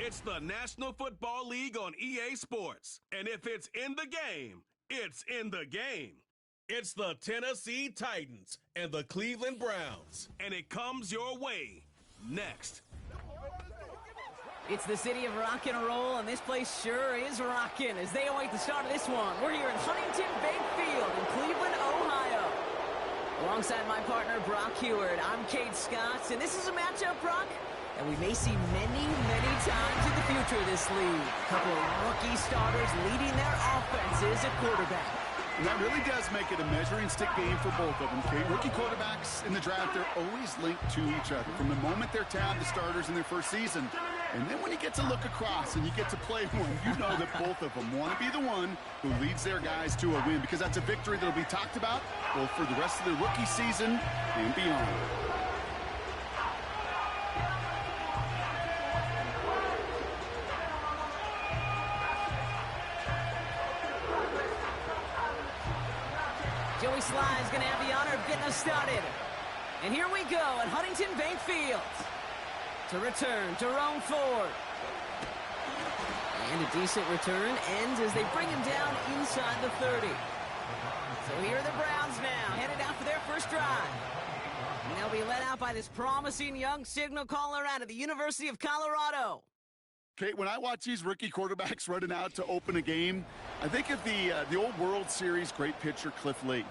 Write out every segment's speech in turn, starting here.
It's the National Football League on EA Sports. And if it's in the game, it's in the game. It's the Tennessee Titans and the Cleveland Browns. And it comes your way next. It's the city of rock and roll, and this place sure is rocking as they await the start of this one. We're here in Huntington Bank Field in Cleveland, Ohio. Alongside my partner, Brock Heward, I'm Kate Scott, and this is a matchup, Brock, that we may see many, many times in the future of this league. A couple of rookie starters leading their offenses at quarterback. And that really does make it a measuring stick game for both of them, Kate. Rookie quarterbacks in the draft, they're always linked to each other from the moment they're tabbed to starters in their first season. And then when you get to look across and you get to play one, you know that both of them want to be the one who leads their guys to a win, because that's a victory that will be talked about both for the rest of their rookie season and beyond. Joey Sly is going to have the honor of getting us started. And here we go at Huntington Bank Field. To return, Jerome Ford. And a decent return ends as they bring him down inside the 30. So here are the Browns now, headed out for their first drive. And they'll be led out by this promising young signal caller out of the University of Colorado. Kate, when I watch these rookie quarterbacks running out to open a game, I think of the old World Series great pitcher Cliff Lee.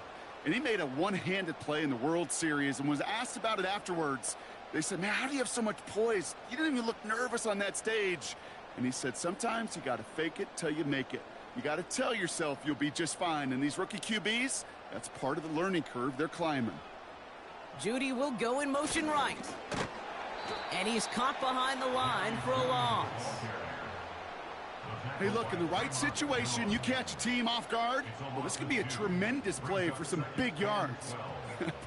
And he made a one-handed play in the World Series and was asked about it afterwards. They said, man, how do you have so much poise? You didn't even look nervous on that stage. And he said, sometimes you got to fake it till you make it. You got to tell yourself you'll be just fine. And these rookie QBs, that's part of the learning curve they're climbing. Judy will go in motion right. And he's caught behind the line for a loss. Hey, look, in the right situation, you catch a team off guard. Well, this could be a tremendous play for some big yards.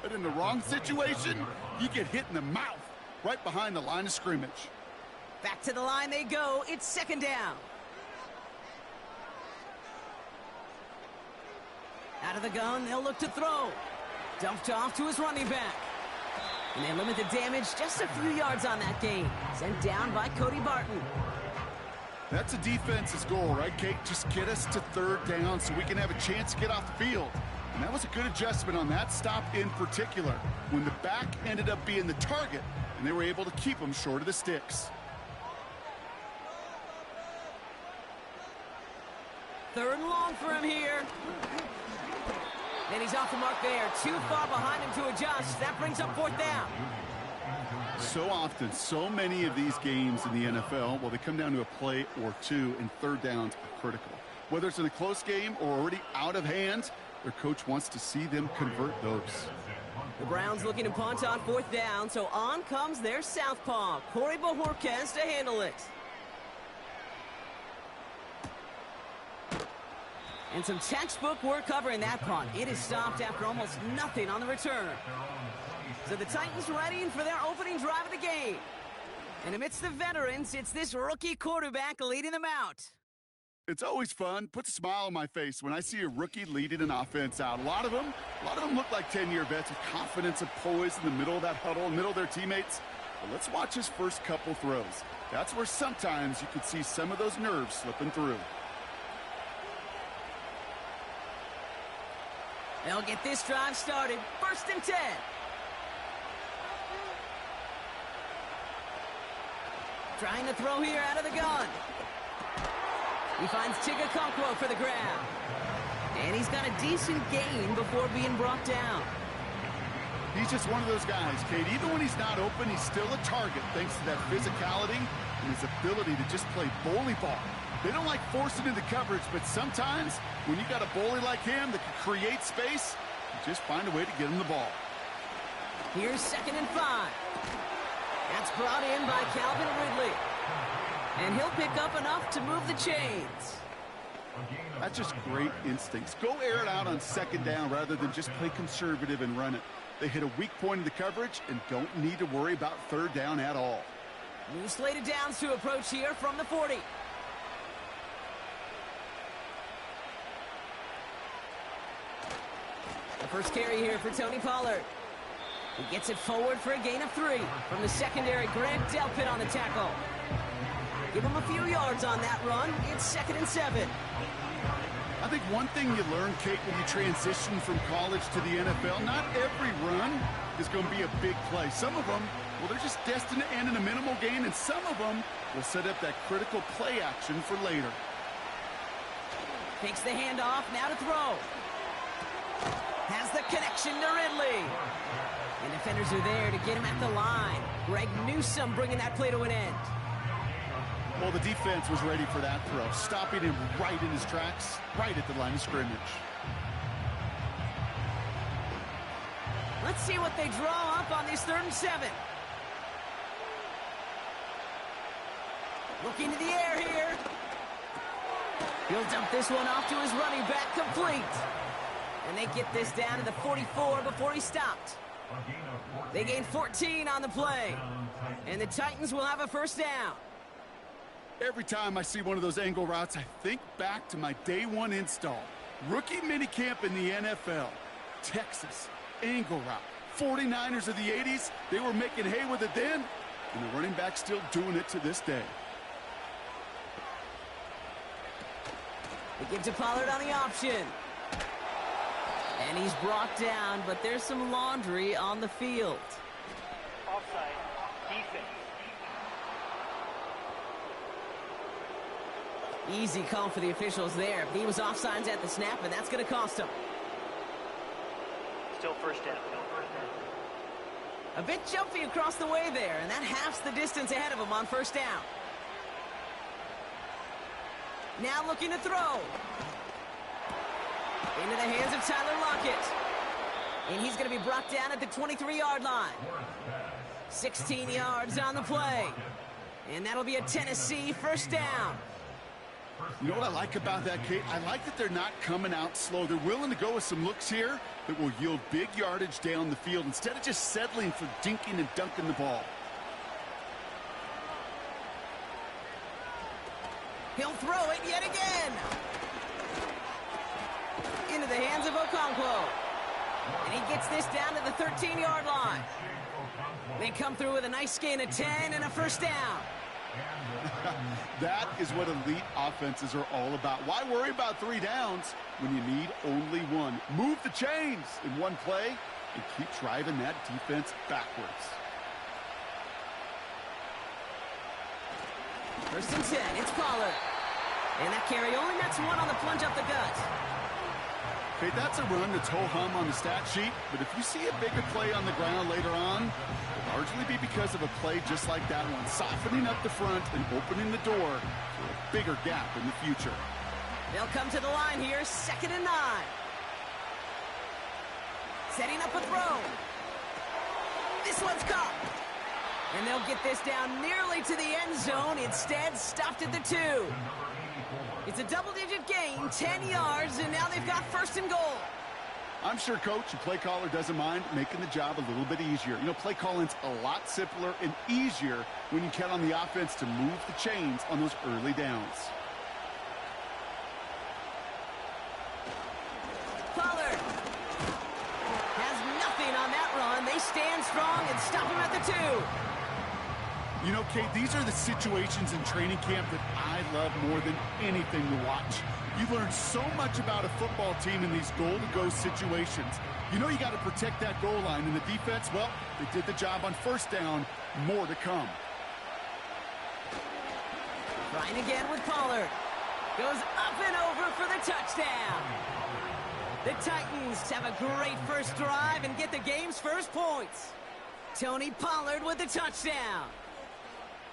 But in the wrong situation, you get hit in the mouth right behind the line of scrimmage. Back to the line they go. It's second down. Out of the gun, they'll look to throw. Dumped off to his running back. And they limit the damage just a few yards on that gain. Sent down by Cody Barton. That's a defense's goal, right, Kate? Just get us to third down so we can have a chance to get off the field. And that was a good adjustment on that stop in particular, when the back ended up being the target, and they were able to keep him short of the sticks. Third and long for him here. And he's off the mark there. Too far behind him to adjust. That brings up fourth down. So often, so many of these games in the NFL, well, they come down to a play or two, and third downs are critical. Whether it's in a close game or already out of hand, their coach wants to see them convert those. The Browns looking to punt on fourth down, so on comes their southpaw, Corey Bojorquez, to handle it. And some textbook work covering that punt. It is stopped after almost nothing on the return. So the Titans ready for their opening drive of the game. And amidst the veterans, it's this rookie quarterback leading them out. It's always fun, puts a smile on my face when I see a rookie leading an offense out. A lot of them look like 10-year vets with confidence and poise in the middle of that huddle, in the middle of their teammates. But let's watch his first couple throws. That's where sometimes you could see some of those nerves slipping through. They'll get this drive started. First and 10. Trying to throw here out of the gun. He finds Chigakonkwo for the grab. And he's got a decent gain before being brought down. He's just one of those guys, Kate. Even when he's not open, he's still a target thanks to that physicality and his ability to just play bully ball. They don't like forcing into coverage, but sometimes when you got a bully like him that can create space, you just find a way to get him the ball. Here's 2nd and 5. That's brought in by Calvin Ridley. And he'll pick up enough to move the chains. That's just great instincts. Go air it out on second down rather than just play conservative and run it. They hit a weak point in the coverage and don't need to worry about third down at all. New slated downs to approach here from the 40. The first carry here for Tony Pollard. He gets it forward for a gain of 3. From the secondary, Grant Delpit on the tackle. Give him a few yards on that run. It's 2nd and 7. I think one thing you learn, Kate, when you transition from college to the NFL, not every run is going to be a big play. Some of them, well, they're just destined to end in a minimal gain, and some of them will set up that critical play action for later. Takes the handoff, now to throw. Has the connection to Ridley. And defenders are there to get him at the line. Greg Newsome bringing that play to an end. Well, the defense was ready for that throw, stopping him right in his tracks, right at the line of scrimmage. Let's see what they draw up on this 3rd and 7. Looking to the air here. He'll dump this one off to his running back, complete. And they get this down to the 44 before he stopped. They gain 14 on the play. And the Titans will have a 1st down. Every time I see one of those angle routes, I think back to my day 1 install. Rookie minicamp in the NFL. Texas, angle route. 49ers of the 80s, they were making hay with it then, and the running back's still doing it to this day. They give to Pollard on the option. And he's brought down, but there's some laundry on the field. Offside, defense. Easy call for the officials there. He was offsides at the snap, and that's going to cost him. Still 1st down. A bit jumpy across the way there, and that halves the distance ahead of him on 1st down. Now looking to throw. Into the hands of Tyler Lockett. And he's going to be brought down at the 23-yard line. 16 yards on the play. And that'll be a Tennessee 1st down. You know what I like about that, Kate? I like that they're not coming out slow. They're willing to go with some looks here that will yield big yardage down the field instead of just settling for dinking and dunking the ball. He'll throw it yet again. Into the hands of Okonkwo. And he gets this down to the 13-yard line. They come through with a nice gain of 10 and a 1st down. That is what elite offenses are all about. Why worry about 3 downs when you need only 1? Move the chains in one play and keep driving that defense backwards. 1st and 10, it's Pollard. And that carry only nets 1 on the plunge up the gut. Okay, that's a run that's ho-hum on the stat sheet, but if you see a bigger play on the ground later on, it'll largely be because of a play just like that one, softening up the front and opening the door for a bigger gap in the future. They'll come to the line here, 2nd and 9. Setting up a throw. This one's caught. And they'll get this down nearly to the end zone, instead stopped at the 2. It's a double-digit gain, 10 yards, and now they've got 1st and goal. I'm sure coach and play caller doesn't mind making the job a little bit easier. You know, play calling's a lot simpler and easier when you count on the offense to move the chains on those early downs. Pollard has nothing on that run. They stand strong and stop him at the 2. You know, Kate, these are the situations in training camp that I love more than anything to watch. You learn so much about a football team in these goal-to-go situations. You know you got to protect that goal line, and the defense, well, they did the job on 1st down. More to come. Trying again with Pollard. Goes up and over for the touchdown. The Titans have a great 1st drive and get the game's 1st points. Tony Pollard with the touchdown.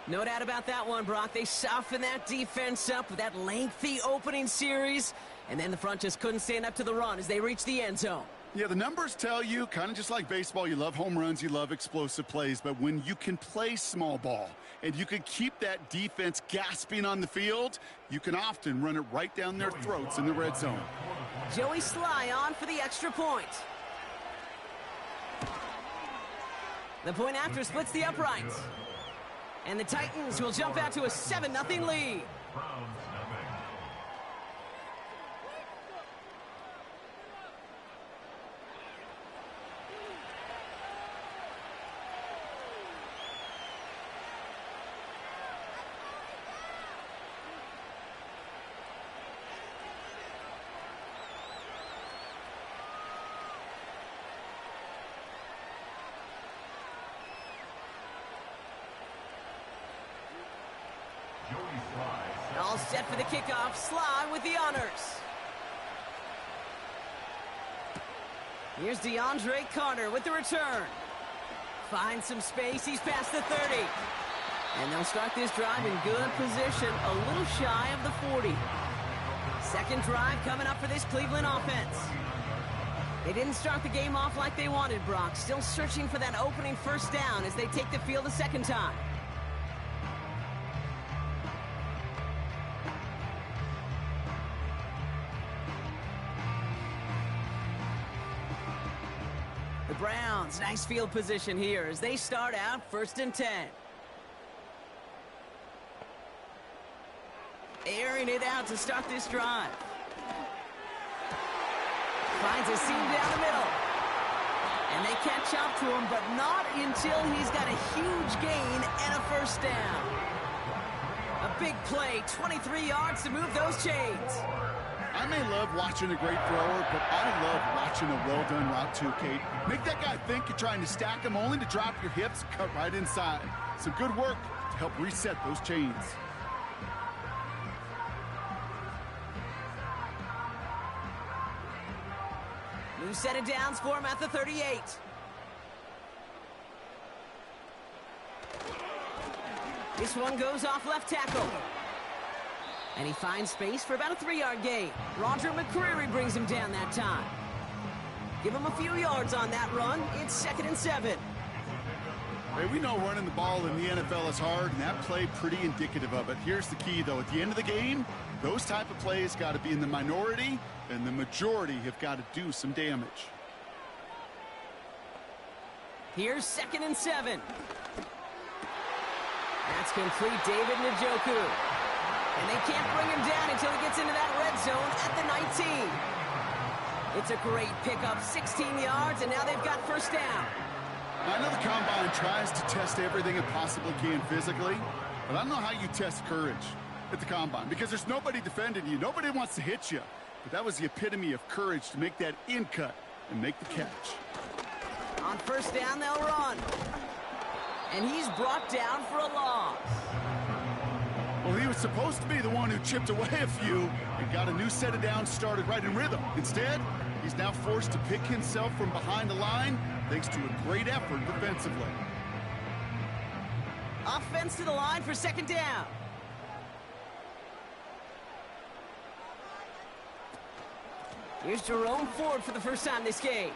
No doubt about that one, Brock. They softened that defense up with that lengthy opening series, and then the front just couldn't stand up to the run as they reached the end zone. Yeah, the numbers tell you, kind of just like baseball, you love home runs, you love explosive plays, but when you can play small ball and you can keep that defense gasping on the field, you can often run it right down their throats in the red zone. Joey Sly on for the extra point. The point after splits the uprights. And the Titans will jump out to a 7-0 lead. all set for the kickoff. Sly with the honors. Here's DeAndre Carter with the return. Finds some space. He's past the 30. And they'll start this drive in good position, a little shy of the 40. Second drive coming up for this Cleveland offense. They didn't start the game off like they wanted, Brock. Still searching for that opening first down as they take the field a second time. The Browns, nice field position here as they start out 1st and 10. Airing it out to start this drive. Finds a seam down the middle. And they catch up to him, but not until he's got a huge gain and a first down. A big play, 23 yards to move those chains. I may love watching a great thrower, but I love watching a well-done route too, Kate. Make that guy think you're trying to stack him only to drop your hips, cut right inside. Some good work to help reset those chains. New set of downs for him at the 38. This one goes off left tackle. And he finds space for about a 3-yard gain. Roger McCreary brings him down that time. Give him a few yards on that run. It's 2nd and 7. Hey, we know running the ball in the NFL is hard, and that play pretty indicative of it. Here's the key, though. At the end of the game, those type of plays got to be in the minority, and the majority have got to do some damage. Here's 2nd and 7. That's complete, David Njoku. And they can't bring him down until he gets into that red zone at the 19. It's a great pickup, 16 yards, and now they've got first down. I know the Combine tries to test everything it possibly can physically, but I don't know how you test courage at the Combine because there's nobody defending you. Nobody wants to hit you. But that was the epitome of courage to make that in cut and make the catch. On first down, they'll run. And he's brought down for a loss. Well, he was supposed to be the one who chipped away a few and got a new set of downs started right in rhythm. Instead, he's now forced to pick himself from behind the line thanks to a great effort defensively. Offense to the line for 2nd down. Here's Jerome Ford for the first time this game.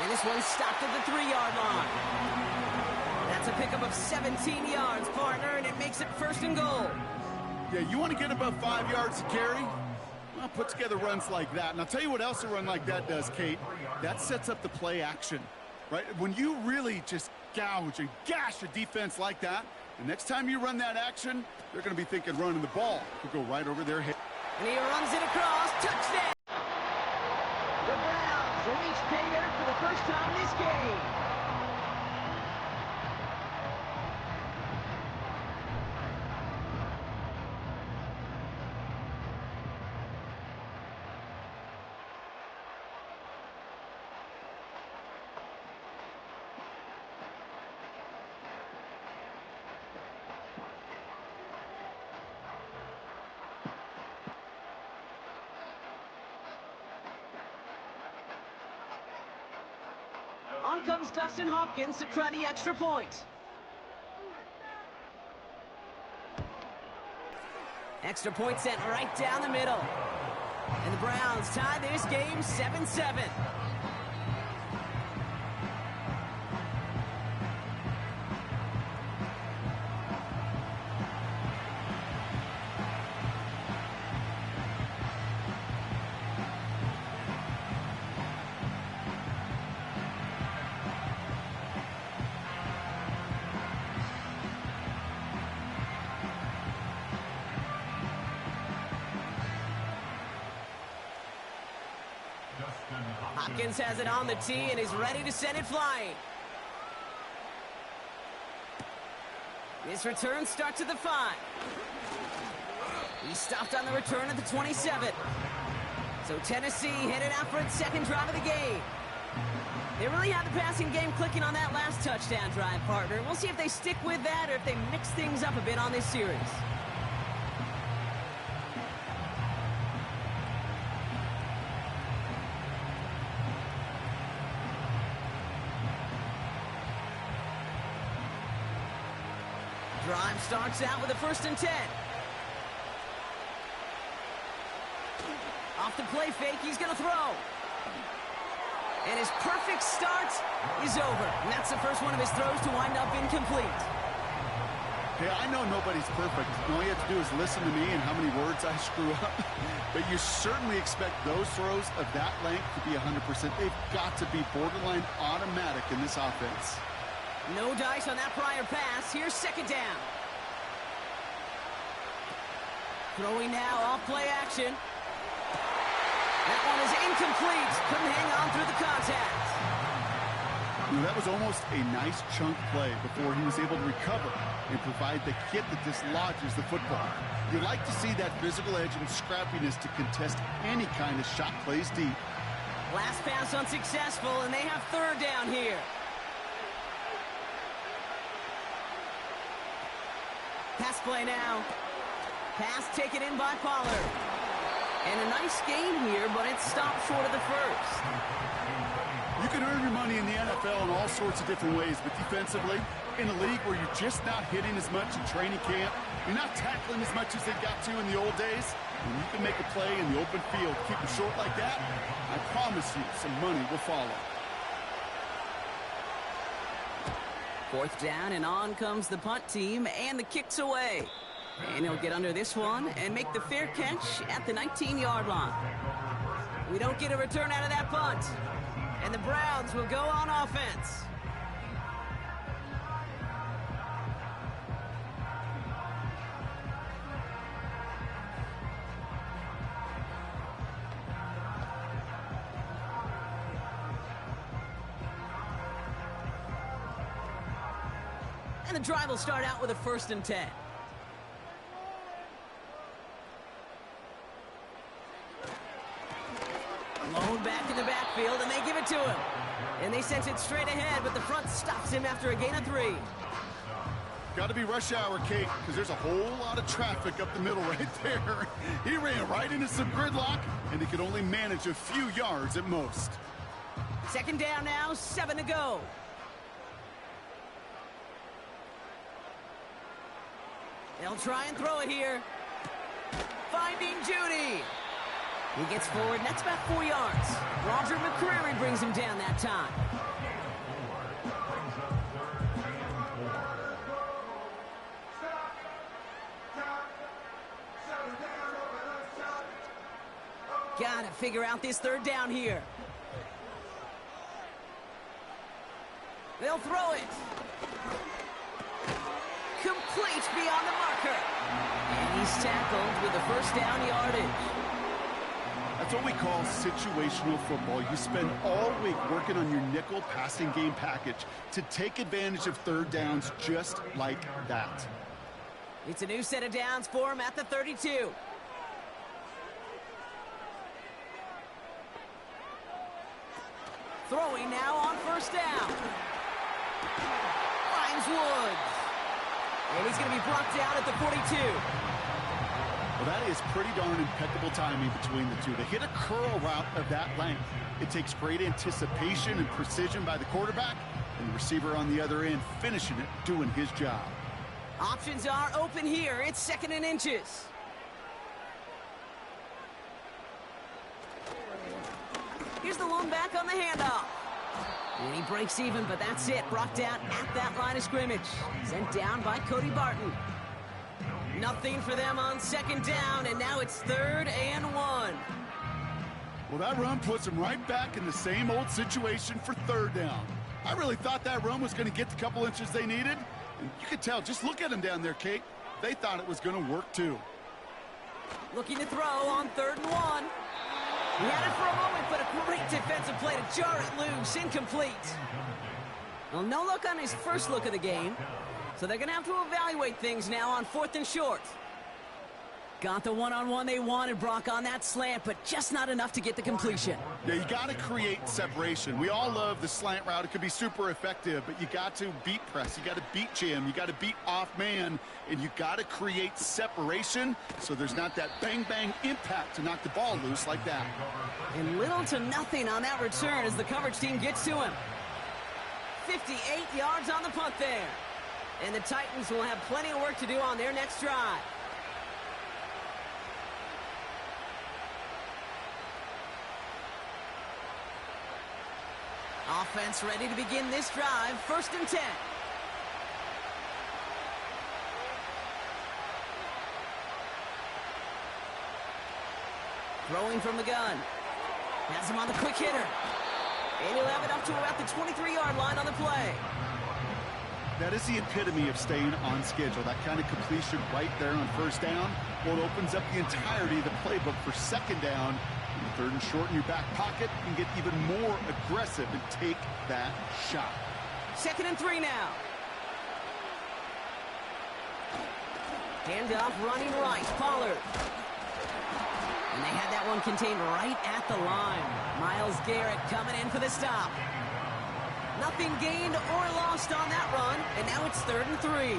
And this one stopped at the 3-yard line. That's a pickup of 17 yards, partner, and it makes it 1st and goal. Yeah, you want to get above 5 yards to carry? Well, put together runs like that. And I'll tell you what else a run like that does, Kate. That sets up the play action, right? When you really just gouge and gash a defense like that, the next time you run that action, they're going to be thinking running the ball could go right over their head. And he runs it across. Touchdown! The Browns reach pay dirt for the first time this game. On comes Dustin Hopkins to try the extra point. Extra point sent right down the middle. And the Browns tie this game 7-7. Hopkins has it on the tee and is ready to send it flying. This return starts at the 5. He stopped on the return at the 27. So Tennessee headed out for its 2nd drive of the game. They really had the passing game clicking on that last touchdown drive, partner. We'll see if they stick with that or if they mix things up a bit on this series. Drive starts out with a 1st and 10. Off the play fake, he's going to throw. And his perfect start is over. And that's the first one of his throws to wind up incomplete. Hey, I know nobody's perfect. All you have to do is listen to me and how many words I screw up. But you certainly expect those throws of that length to be 100%. They've got to be borderline automatic in this offense. No dice on that prior pass. Here's 2nd down. Throwing now off play action. That one is incomplete. Couldn't hang on through the contact. You know, that was almost a nice chunk play before he was able to recover and provide the hit that dislodges the football. You like to see that physical edge and scrappiness to contest any kind of shot plays deep. Last pass unsuccessful, and they have 3rd down here. Pass play now. Pass taken in by Pollard. And a nice gain here, but it stopped short of the 1st. You can earn your money in the NFL in all sorts of different ways, but defensively, in a league where you're just not hitting as much in training camp, you're not tackling as much as they got to in the old days, when you can make a play in the open field, keep it short like that, I promise you some money will follow. 4th down, and on comes the punt team, and the kick's away. And he'll get under this one and make the fair catch at the 19-yard line. We don't get a return out of that punt. And the Browns will go on offense. And the drive will start out with a 1st and 10. Blown back in the backfield, and they give it to him. And they sent it straight ahead, but the front stops him after a gain of 3. Got to be rush hour, Kate, because there's a whole lot of traffic up the middle right there. He ran right into some gridlock, and he could only manage a few yards at most. 2nd down now, 7 to go. They'll try and throw it here. Finding Judy. He gets forward, and that's about 4 yards. Roger McCreary brings him down that time. Gotta figure out this 3rd down here. They'll throw it. Complete beyond the marker. And he's tackled with the 1st down yardage. That's what we call situational football. You spend all week working on your nickel passing game package to take advantage of 3rd downs just like that. It's a new set of downs for him at the 32. Throwing now on 1st down. Finds Woods. And he's going to be brought down at the 42. Well, that is pretty darn impeccable timing between the two. To hit a curl route of that length, it takes great anticipation and precision by the quarterback, and the receiver on the other end finishing it, doing his job. Options are open here. It's 2nd and inches. Here's the lone back on the handoff. And he breaks even, but that's it. Brought down at that line of scrimmage. Sent down by Cody Barton. Nothing for them on 2nd down, and now it's 3rd and 1. Well, that run puts them right back in the same old situation for 3rd down. I really thought that run was going to get the couple inches they needed. And you could tell, just look at them down there, Kate. They thought it was going to work, too. Looking to throw on 3rd and 1. He had it for a moment, but a great defensive play to jar it loose. Incomplete. Well, no look on his first look of the game. So they're going to have to evaluate things now on 4th and short. Got the one-on-one they wanted, Brock, on that slant, but just not enough to get the completion. Yeah, you got to create separation. We all love the slant route. It could be super effective, but you got to beat press. You got to beat jam. You got to beat off man, and you got to create separation so there's not that bang-bang impact to knock the ball loose like that. And little to nothing on that return as the coverage team gets to him. 58 yards on the punt there. And the Titans will have plenty of work to do on their next drive. Offense ready to begin this drive. 1st and 10. Throwing from the gun. Has him on the quick hitter. And he'll have it up to about the 23-yard line on the play. That is the epitome of staying on schedule. That kind of completion right there on 1st down. Well, it opens up the entirety of the playbook for 2nd down. And 3rd and short in your back pocket, you can get even more aggressive and take that shot. 2nd and 3 now. Handoff running right. Pollard. And they had that one contained right at the line. Myles Garrett coming in for the stop. Nothing gained or lost on that run, and now it's 3rd and 3.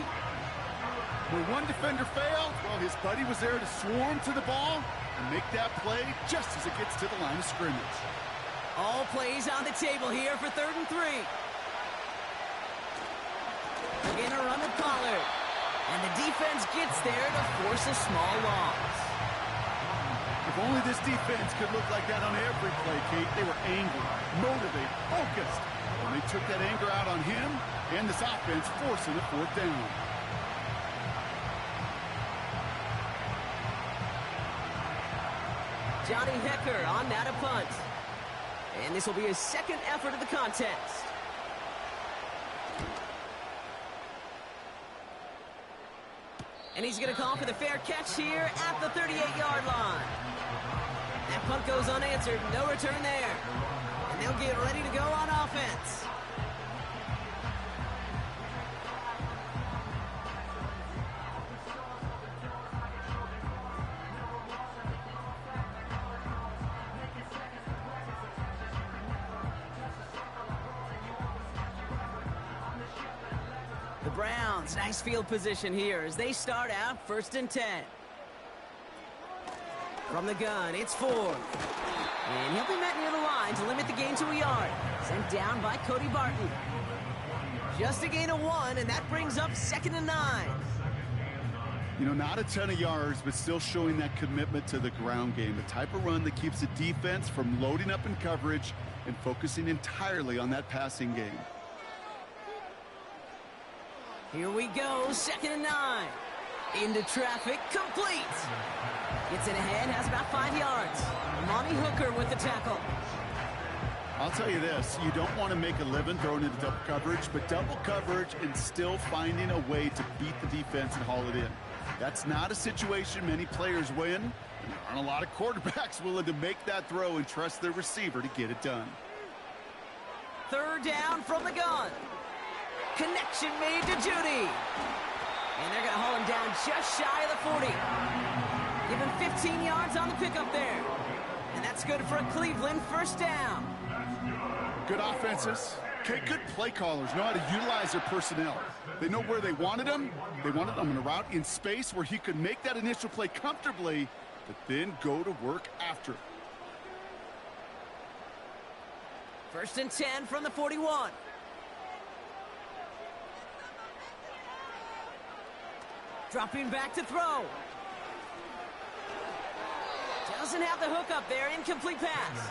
Where one defender failed, well, his buddy was there to swarm to the ball and make that play just as it gets to the line of scrimmage. All plays on the table here for 3rd and 3. Again, a run with Pollard. And the defense gets there to force a small loss. If only this defense could look like that on every play, Kate. They were angry, motivated, focused. And they took that anger out on him and this offense, forcing a 4th down. Johnny Hecker on that a punt. And this will be his 2nd effort of the contest. And he's going to call for the fair catch here at the 38-yard line. That punt goes unanswered. No return there. And they'll get ready to go on offense. The Browns, nice field position here as they start out 1st and 10. From the gun, it's Ford. And he'll be met near the line to limit the gain to a yard. Sent down by Cody Barton. Just a gain of 1, and that brings up 2nd and 9. You know, not a ton of yards, but still showing that commitment to the ground game. The type of run that keeps the defense from loading up in coverage and focusing entirely on that passing game. Here we go, 2nd and 9. Into traffic, complete. Gets it ahead, has about 5 yards. Monty Hooker with the tackle. I'll tell you this, you don't want to make a living throwing into double coverage, but double coverage and still finding a way to beat the defense and haul it in. That's not a situation many players win, and there aren't a lot of quarterbacks willing to make that throw and trust their receiver to get it done. 3rd down from the gun. Connection made to Judy. And they're going to haul him down just shy of the 40. Give him 15 yards on the pickup there. And that's good for a Cleveland 1st down. Good offenses. Okay, good play callers know how to utilize their personnel. They know where they wanted him. They wanted him in a route in space where he could make that initial play comfortably, but then go to work after. 1st and 10 from the 41. Dropping back to throw. Doesn't have the hook up there. Incomplete pass.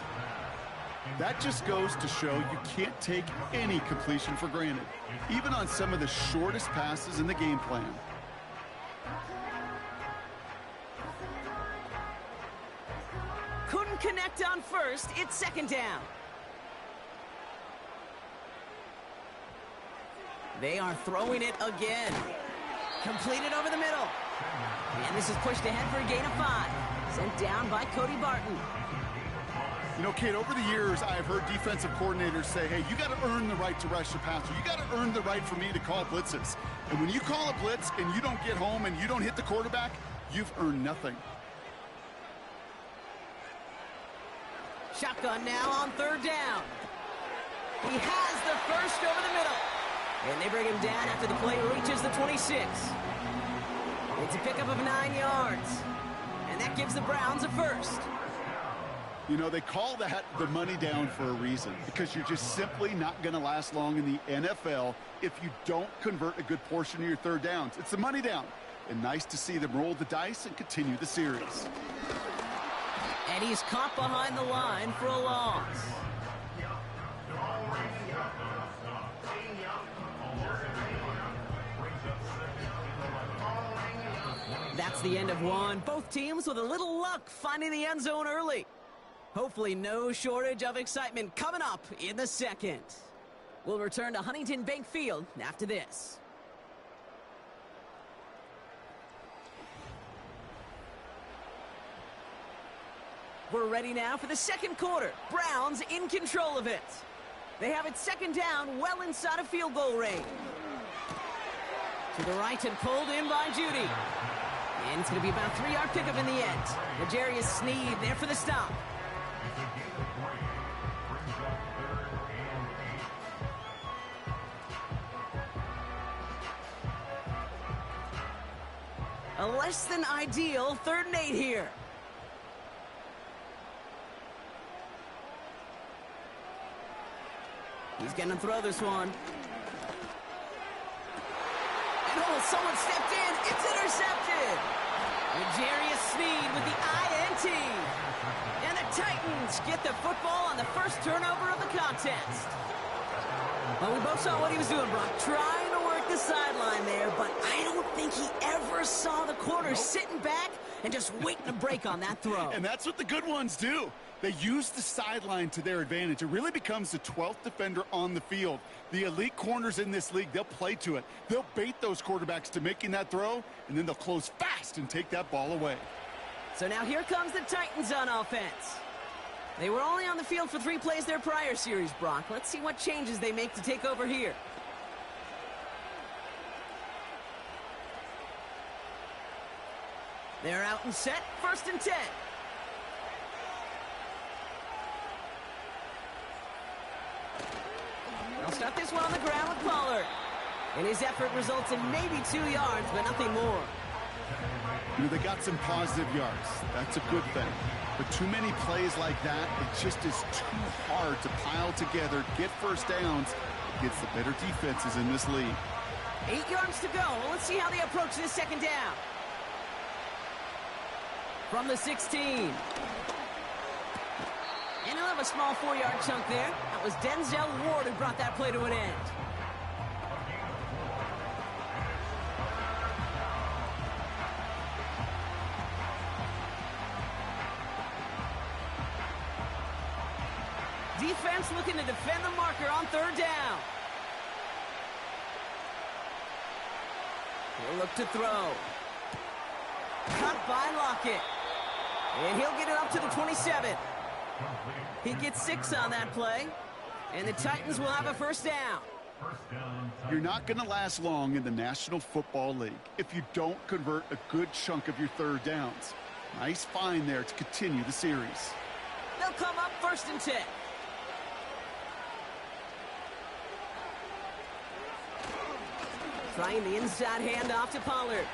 That just goes to show you can't take any completion for granted, even on some of the shortest passes in the game plan. Couldn't connect on 1st. It's 2nd down. They are throwing it again. Completed over the middle. And this is pushed ahead for a gain of 5. Sent down by Cody Barton. You know, Kate, over the years, I've heard defensive coordinators say, hey, you got to earn the right to rush the passer. You got to earn the right for me to call blitzes. And when you call a blitz and you don't get home and you don't hit the quarterback, you've earned nothing. Shotgun now on 3rd down. He has the first over the middle. And they bring him down after the play reaches the 26. It's a pickup of 9 yards. And that gives the Browns a 1st. You know, they call that the money down for a reason, because you're just simply not going to last long in the NFL if you don't convert a good portion of your third downs. It's the money down. And nice to see them roll the dice and continue the series. And he's caught behind the line for a loss. That's the end of one. Both teams with a little luck finding the end zone early. Hopefully no shortage of excitement coming up in the second. We'll return to Huntington Bank Field after this. We're ready now for the second quarter. Browns in control of it. They have it second down, well inside of field goal range. To the right and pulled in by Judy. And it's going to be about a 3-yard pickup in the end. L'Jarius Sneed there for the stop. A less than ideal 3rd and 8 here. He's going to throw this one. And oh, someone stepped in. It's intercepted. L'Jarius Sneed with the INT. And the Titans get the football on the first turnover of the contest. Well, we both saw what he was doing, Brock. Trying to work the sideline there, but I don't think he ever saw the corner sitting back and just waiting to break on that throw. And that's what the good ones do. They use the sideline to their advantage. It really becomes the 12th defender on the field. The elite corners in this league, they'll play to it. They'll bait those quarterbacks to making that throw, and then they'll close fast and take that ball away. So now here comes the Titans on offense. They were only on the field for 3 plays their prior series, Brock. Let's see what changes they make to take over here. They're out and set, 1st and 10. They'll start this one on the ground with Pollard. And his effort results in maybe 2 yards, but nothing more. You know, they got some positive yards. That's a good thing. But too many plays like that, it just is too hard to pile together, get first downs against the better defenses in this league. 8 yards to go. Well, let's see how they approach this second down. From the 16. And he'll have a small 4-yard chunk there. That was Denzel Ward who brought that play to an end. Defense looking to defend the marker on 3rd down. He'll look to throw. Cut by Lockett. And he'll get it up to the 27. He gets 6 on that play. And the Titans will have a first down. You're not going to last long in the National Football League if you don't convert a good chunk of your 3rd downs. Nice find there to continue the series. They'll come up 1st and 10. Trying the inside handoff to Pollard.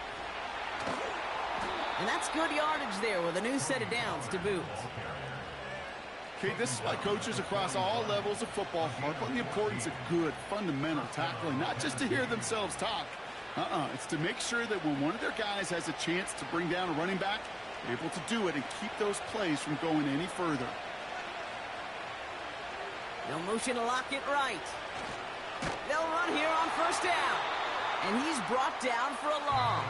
And that's good yardage there with a new set of downs to boot. Okay, this is why coaches across all levels of football harp on the importance of good, fundamental tackling, not just to hear themselves talk. It's to make sure that when one of their guys has a chance to bring down a running back, they're able to do it and keep those plays from going any further. They'll motion to Lockett right. They'll run here on 1st down. And he's brought down for a loss.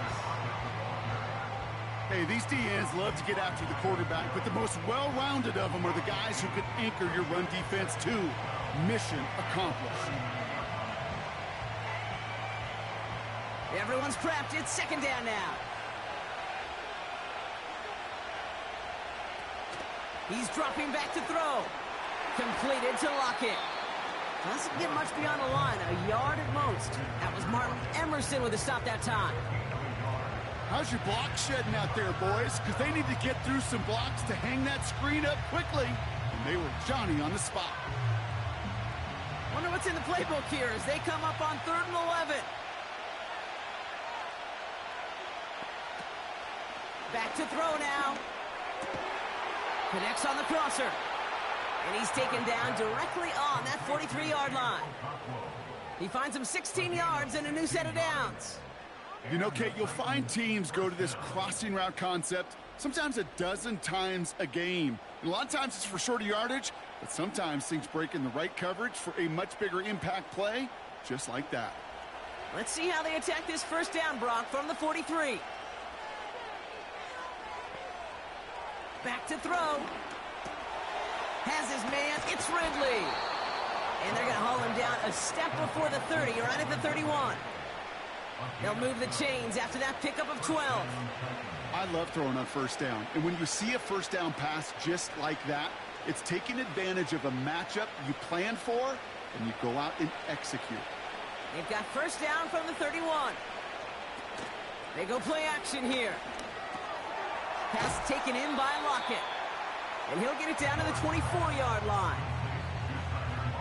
Hey, these DNs love to get after the quarterback, but the most well-rounded of them are the guys who can anchor your run defense too. Mission accomplished. Everyone's prepped. It's 2nd down now. He's dropping back to throw. Completed to Lockett. Doesn't get much beyond the line, a yard at most. That was Martin Emerson with a stop that time. How's your block shedding out there, boys? Because they need to get through some blocks to hang that screen up quickly. And they were Johnny on the spot. Wonder what's in the playbook here as they come up on 3rd and 11. Back to throw now. Connects on the crosser. And he's taken down directly on that 43-yard line. He finds him 16 yards and a new set of downs. You know, Kate, you'll find teams go to this crossing route concept sometimes a dozen times a game. And a lot of times it's for shorter yardage, but sometimes things break in the right coverage for a much bigger impact play, just like that. Let's see how they attack this first down, Brock, from the 43. Back to throw. Has his man. It's Ridley. And they're going to haul him down a step before the 30, right at the 31. They'll move the chains after that pickup of 12. I love throwing on first down. And when you see a first down pass just like that, it's taking advantage of a matchup you plan for, and you go out and execute. They've got first down from the 31. They go play action here. Pass taken in by Lockett. And he'll get it down to the 24-yard line.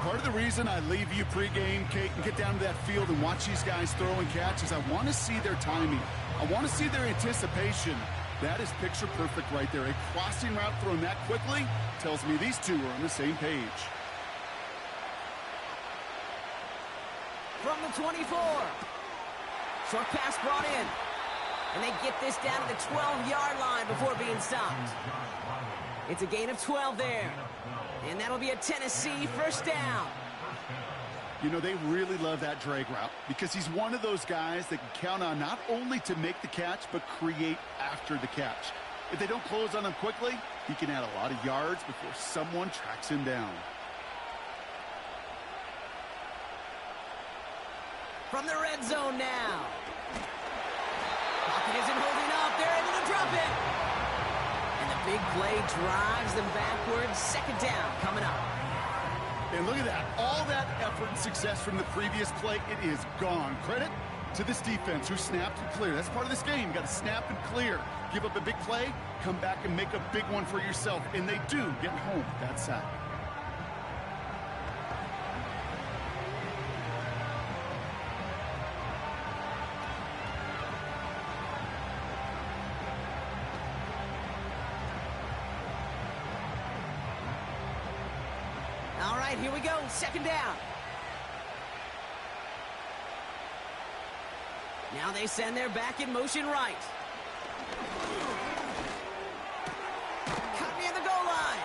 Part of the reason I leave you pregame, Kate, and get down to that field and watch these guys throw and catch is I want to see their timing. I want to see their anticipation. That is picture perfect right there. A crossing route thrown that quickly tells me these two are on the same page. From the 24. Short pass brought in. And they get this down to the 12-yard line before being stopped. It's a gain of 12 there. And that'll be a Tennessee first down. You know, they really love that drag route because he's one of those guys that can count on not only to make the catch, but create after the catch. If they don't close on him quickly, he can add a lot of yards before someone tracks him down. From the red zone now. Pocket isn't holding up. They're able to drop it. And the big play drives them backwards. Second down coming up. And look at that. All that effort and success from the previous play, it is gone. Credit to this defense who snapped and cleared. That's part of this game. You got to snap and clear. Give up a big play, come back and make a big one for yourself. And they do get home with that sack. All right, here we go. Second down. Now they send their back in motion right. Cut near the goal line.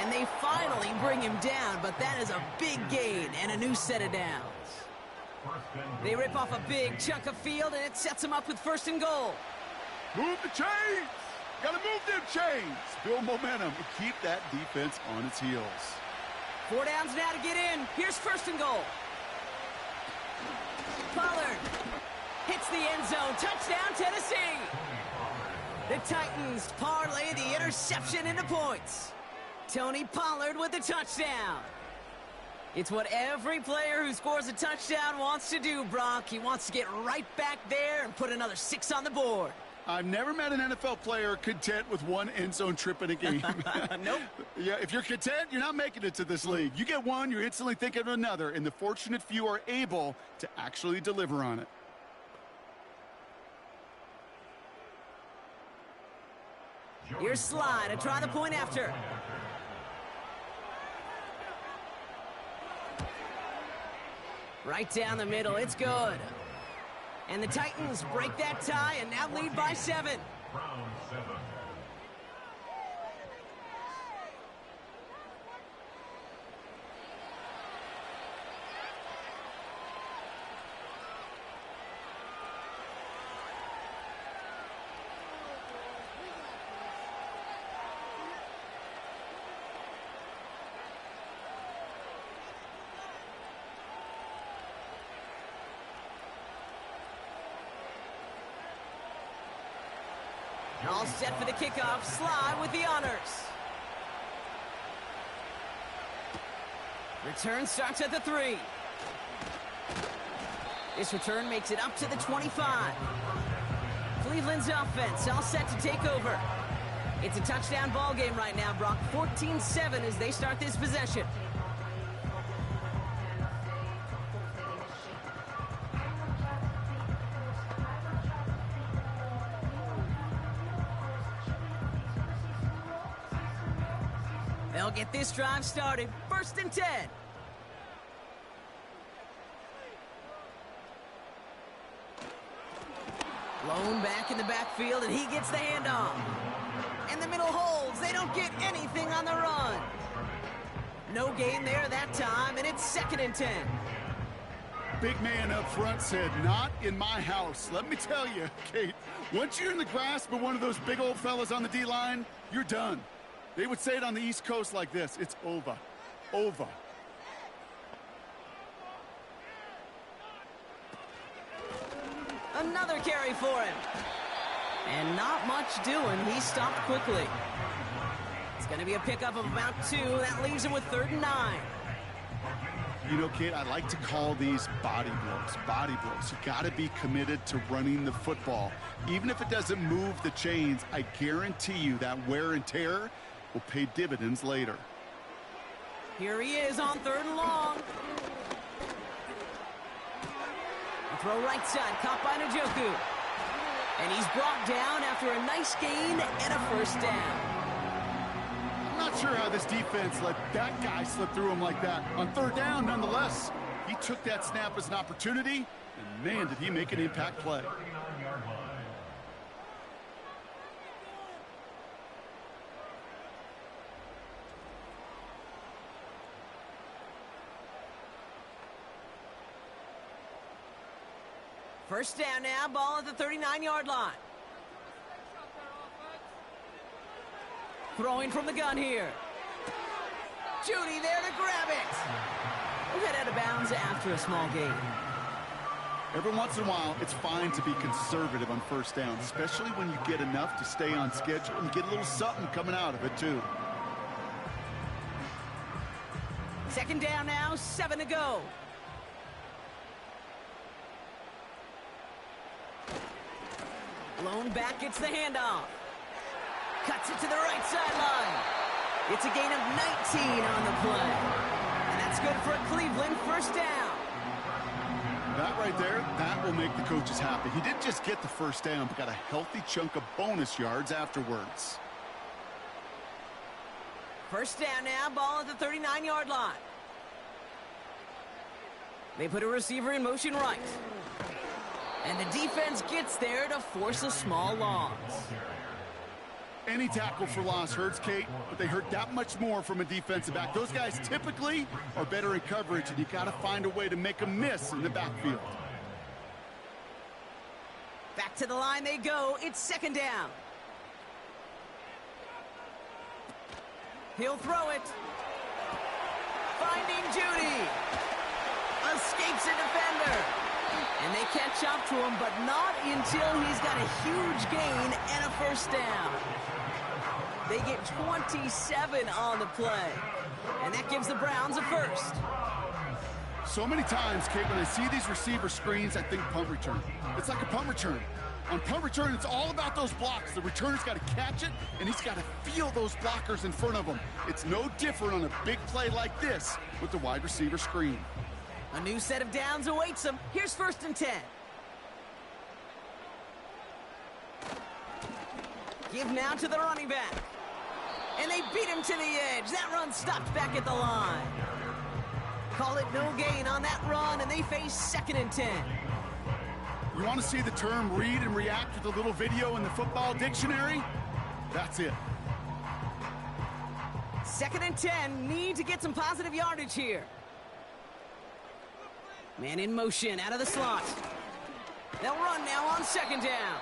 And they finally bring him down, but that is a big gain and a new set of downs. They rip off a big chunk of field, and it sets them up with first and goal. Move the chains. Got to move them chains. Build momentum and keep that defense on its heels. 4 downs now to get in. Here's first and goal. Pollard hits the end zone. Touchdown, Tennessee. The Titans parlay the interception into points. Tony Pollard with the touchdown. It's what every player who scores a touchdown wants to do, Brock. He wants to get right back there and put another 6 on the board. I've never met an NFL player content with one end zone trip in a game. Nope. Yeah, if you're content, you're not making it to this league. You get one, you're instantly thinking of another, and the fortunate few are able to actually deliver on it. Here's Sly to try the point after. Right down the middle, it's good. And the Titans break that tie and now lead by 7. Round 7. All set for the kickoff. Sly with the honors. Return starts at the 3. This return makes it up to the 25. Cleveland's offense all set to take over. It's a touchdown ball game right now, Brock. 14-7 as they start this possession. They'll get this drive started. 1st and 10. Blown back in the backfield, and he gets the handoff. And the middle holds. They don't get anything on the run. No gain there that time, and it's 2nd and 10. Big man up front said, not in my house. Let me tell you, Kate, once you're in the grasp of one of those big old fellas on the D-line, you're done. They would say it on the East Coast like this: it's over. Over. Another carry for him. And not much doing. He stopped quickly. It's going to be a pickup of about 2. That leaves him with 3rd and 9. You know, Kate, I like to call these body blows. Body blows. You got to be committed to running the football. Even if it doesn't move the chains, I guarantee you that wear and tear will pay dividends later. Here he is on 3rd and long. Throw right side, caught by Njoku. And he's brought down after a nice gain and a 1st down. I'm not sure how this defense let that guy slip through him like that. On 3rd down, nonetheless, he took that snap as an opportunity, and man, did he make an impact play. First down now, ball at the 39-yard line. Throwing from the gun here. Judy there to grab it. We'll head out of bounds after a small gain. Every once in a while, it's fine to be conservative on 1st down, especially when you get enough to stay on schedule and get a little something coming out of it, too. 2nd down now, 7 to go. Blown back, gets the handoff. Cuts it to the right sideline. It's a gain of 19 on the play. And that's good for a Cleveland 1st down. That right there, that will make the coaches happy. He didn't just get the 1st down, but got a healthy chunk of bonus yards afterwards. 1st down now, ball at the 39-yard line. They put a receiver in motion right. And the defense gets there to force a small loss. Any tackle for loss hurts, Kate, but they hurt that much more from a defensive back. Those guys typically are better in coverage, and you got to find a way to make them miss in the backfield. Back to the line they go. It's 2nd down. He'll throw it. Finding Judy. Escapes a defender. And they catch up to him, but not until he's got a huge gain and a 1st down. They get 27 on the play. And that gives the Browns a 1st. So many times, Kate, when I see these receiver screens, I think punt return. It's like a punt return. On punt return, it's all about those blocks. The returner's got to catch it, and he's got to feel those blockers in front of him. It's no different on a big play like this with the wide receiver screen. A new set of downs awaits him. Here's 1st and 10. Give now to the running back. And they beat him to the edge. That run stopped back at the line. Call it no gain on that run, and they face 2nd and 10. You want to see the term read and react with a little video in the football dictionary? That's it. 2nd and 10. Need to get some positive yardage here. Man in motion, out of the slot. They'll run now on 2nd down.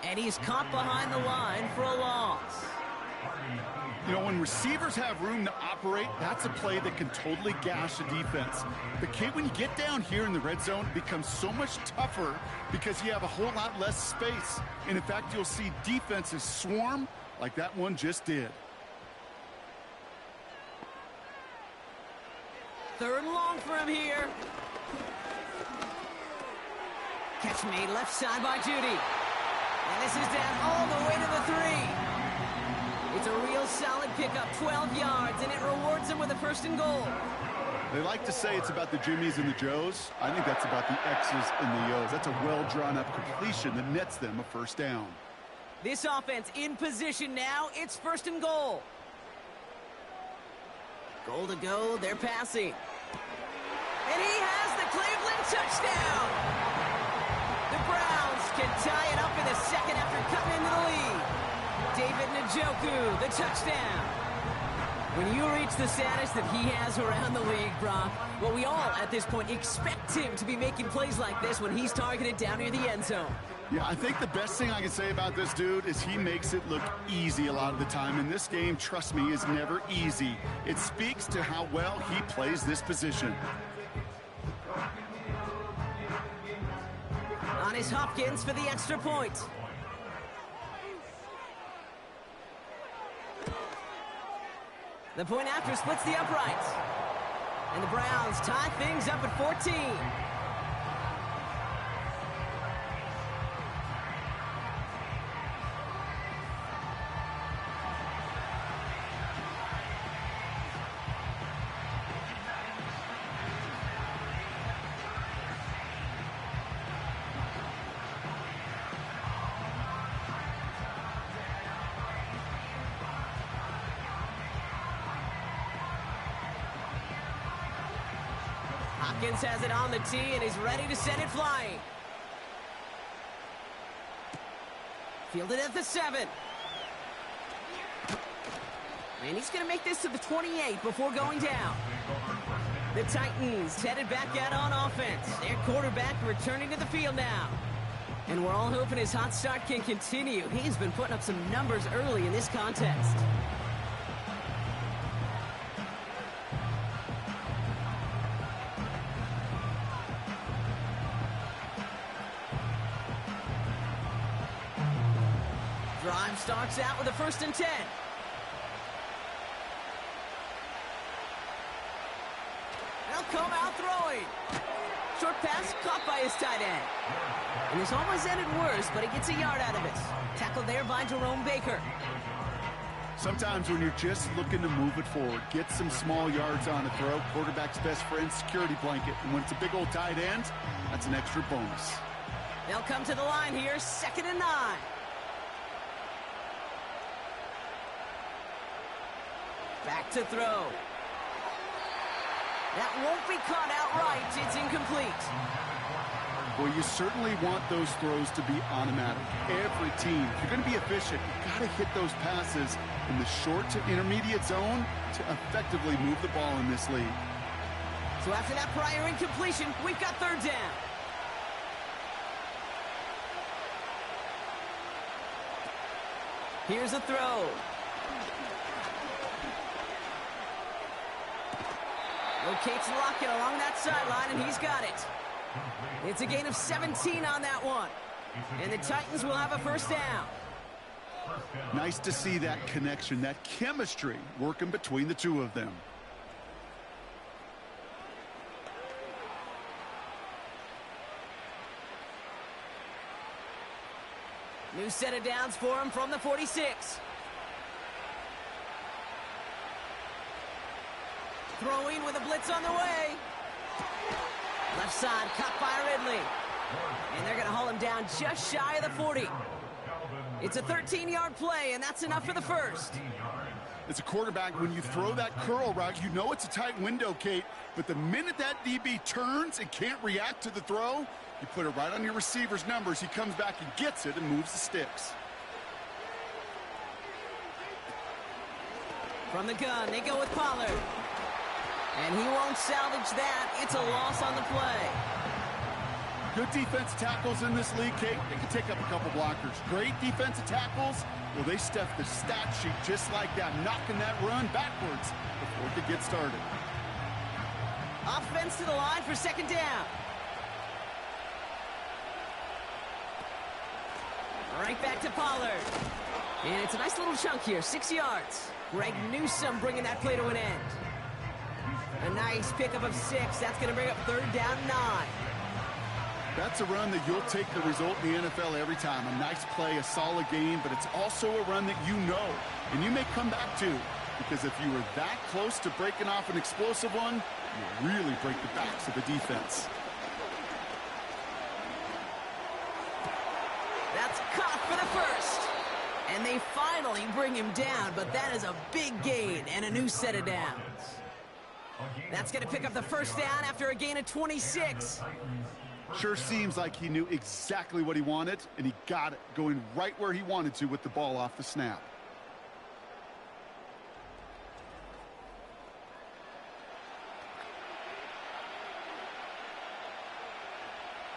And he's caught behind the line for a loss. You know, when receivers have room to operate, that's a play that can totally gash a defense. But, Kate, when you get down here in the red zone, it becomes so much tougher because you have a whole lot less space. And, in fact, you'll see defenses swarm like that one just did. 3rd and long for him here. Catch made left side by Judy. And this is down all the way to the 3. It's a real solid pickup, 12 yards, and it rewards him with a 1st and goal. They like to say it's about the Jimmies and the Joes. I think that's about the X's and the O's. That's a well-drawn-up completion that nets them a 1st down. This offense in position now. It's 1st and goal. Goal to go, they're passing. And he has the Cleveland touchdown! The Browns can tie it up in the second after cutting into the lead. David Njoku, the touchdown. When you reach the status that he has around the league, Brock, well, we all, at this point, expect him to be making plays like this when he's targeted down near the end zone. Yeah, I think the best thing I can say about this dude is he makes it look easy a lot of the time. And this game, trust me, is never easy. It speaks to how well he plays this position. On is Hopkins for the extra point. The point after splits the uprights. And the Browns tie things up at 14. Hopkins has it on the tee, and he's ready to send it flying. Fielded at the 7. And he's going to make this to the 28 before going down. The Titans headed back out on offense. Their quarterback returning to the field now. And we're all hoping his hot start can continue. He's been putting up some numbers early in this contest. Drive starts out with a 1st and 10. They'll come out throwing. Short pass caught by his tight end. And this almost ended worse, but he gets a yard out of it. Tackled there by Jerome Baker. Sometimes when you're just looking to move it forward, get some small yards on a throw, quarterback's best friend, security blanket. And when it's a big old tight end, that's an extra bonus. They'll come to the line here, 2nd and 9. Back to throw. That won't be caught outright. It's incomplete. Well, you certainly want those throws to be automatic. Every team, if you're going to be efficient, you've got to hit those passes in the short to intermediate zone to effectively move the ball in this league. So after that prior incompletion, we've got 3rd down. Here's a throw. Locates Lockett along that sideline, and he's got it. It's a gain of 17 on that one. And the Titans will have a 1st down. Nice to see that connection, that chemistry working between the two of them. New set of downs for him from the 46. Throwing with a blitz on the way. Left side, caught by Ridley. And they're going to haul him down just shy of the 40. It's a 13-yard play, and that's enough for the 1st. As a quarterback, when you throw that curl route, you know it's a tight window, Kate. But the minute that DB turns and can't react to the throw, you put it right on your receiver's numbers. He comes back and gets it and moves the sticks. From the gun, they go with Pollard. And he won't salvage that. It's a loss on the play. Good defensive tackles in this league, Kate. They can take up a couple blockers. Great defensive tackles. Well, they stuff the stat sheet just like that, knocking that run backwards before it could get started. Offense to the line for 2nd down. Right back to Pollard. And it's a nice little chunk here, 6 yards. Greg Newsome bringing that play to an end. A nice pickup of 6. That's going to bring up 3rd down 9. That's a run that you'll take the result in the NFL every time. A nice play, a solid game, but it's also a run that you know, and you may come back to, because if you were that close to breaking off an explosive one, you really break the backs of the defense. That's caught for the 1st. And they finally bring him down, but that is a big gain and a new set of downs. That's going to pick up the first down after a gain of 26. Sure seems like he knew exactly what he wanted, and he got it, going right where he wanted to with the ball off the snap.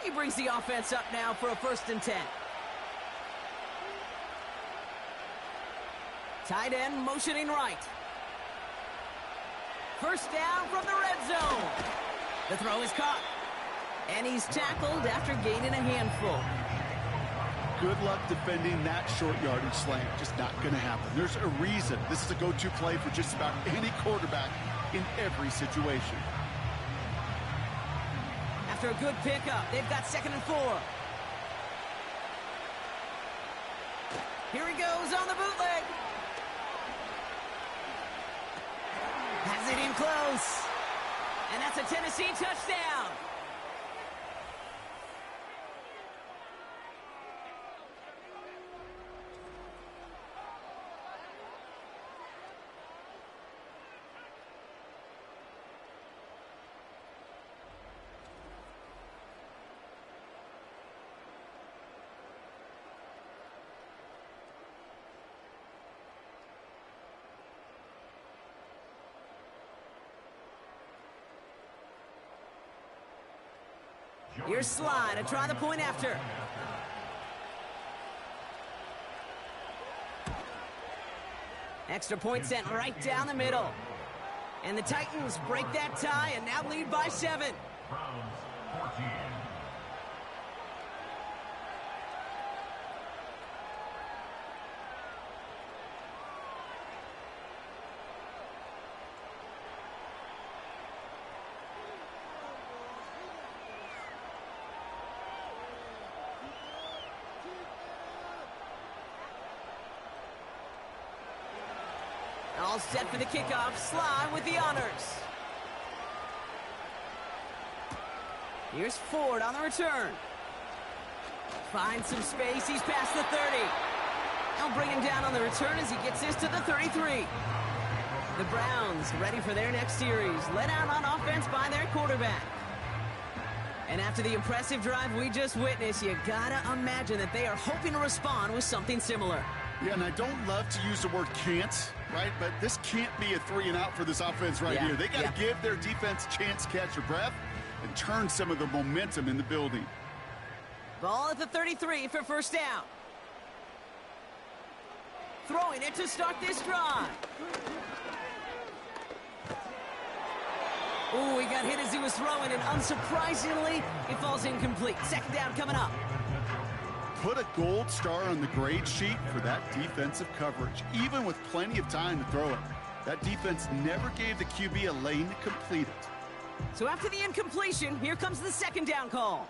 He brings the offense up now for a 1st and 10. Tight end motioning right. First down from the red zone. The throw is caught. And he's tackled after gaining a handful. Good luck defending that short yardage slant. Just not going to happen. There's a reason this is a go-to play for just about any quarterback in every situation. After a good pickup, they've got 2nd and 4. Here he goes on the bootleg. Has it in close. And that's a Tennessee touchdown. Here's Sly to try the point after. Extra point sent right down the middle. And the Titans break that tie and now lead by 7. All set for the kickoff. Sly with the honors. Here's Ford on the return. Finds some space. He's past the 30. They'll bring him down on the return as he gets this to the 33. The Browns ready for their next series. Led out on offense by their quarterback. And after the impressive drive we just witnessed, you gotta imagine that they are hoping to respond with something similar. Yeah, and I don't love to use the word can't, right? But this can't be a 3-and-out for this offense right here. They got to give their defense a chance to catch their breath and turn some of the momentum in the building. Ball at the 33 for first down. Throwing it to start this drive. Ooh, he got hit as he was throwing, and unsurprisingly, it falls incomplete. 2nd down coming up. Put a gold star on the grade sheet for that defensive coverage, even with plenty of time to throw it. That defense never gave the QB a lane to complete it. So after the incompletion, here comes the 2nd down call.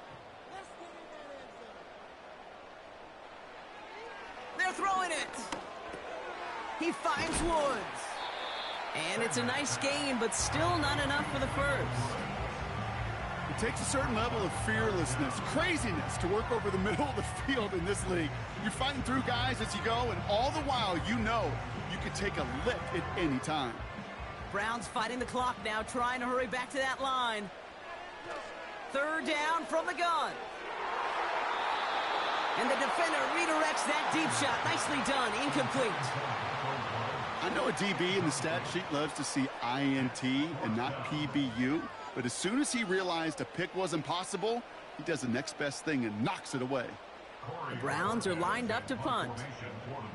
They're throwing it. He finds Woods. And it's a nice game, but still not enough for the first. It takes a certain level of fearlessness, craziness to work over the middle of the field in this league. You're fighting through guys as you go, and all the while you know you could take a lick at any time. Browns fighting the clock now, trying to hurry back to that line. 3rd down from the gun. And the defender redirects that deep shot. Nicely done. Incomplete. I know a DB in the stat sheet loves to see INT and not PBU, but as soon as he realized a pick wasn't possible, he does the next best thing and knocks it away. The Browns are lined up to punt.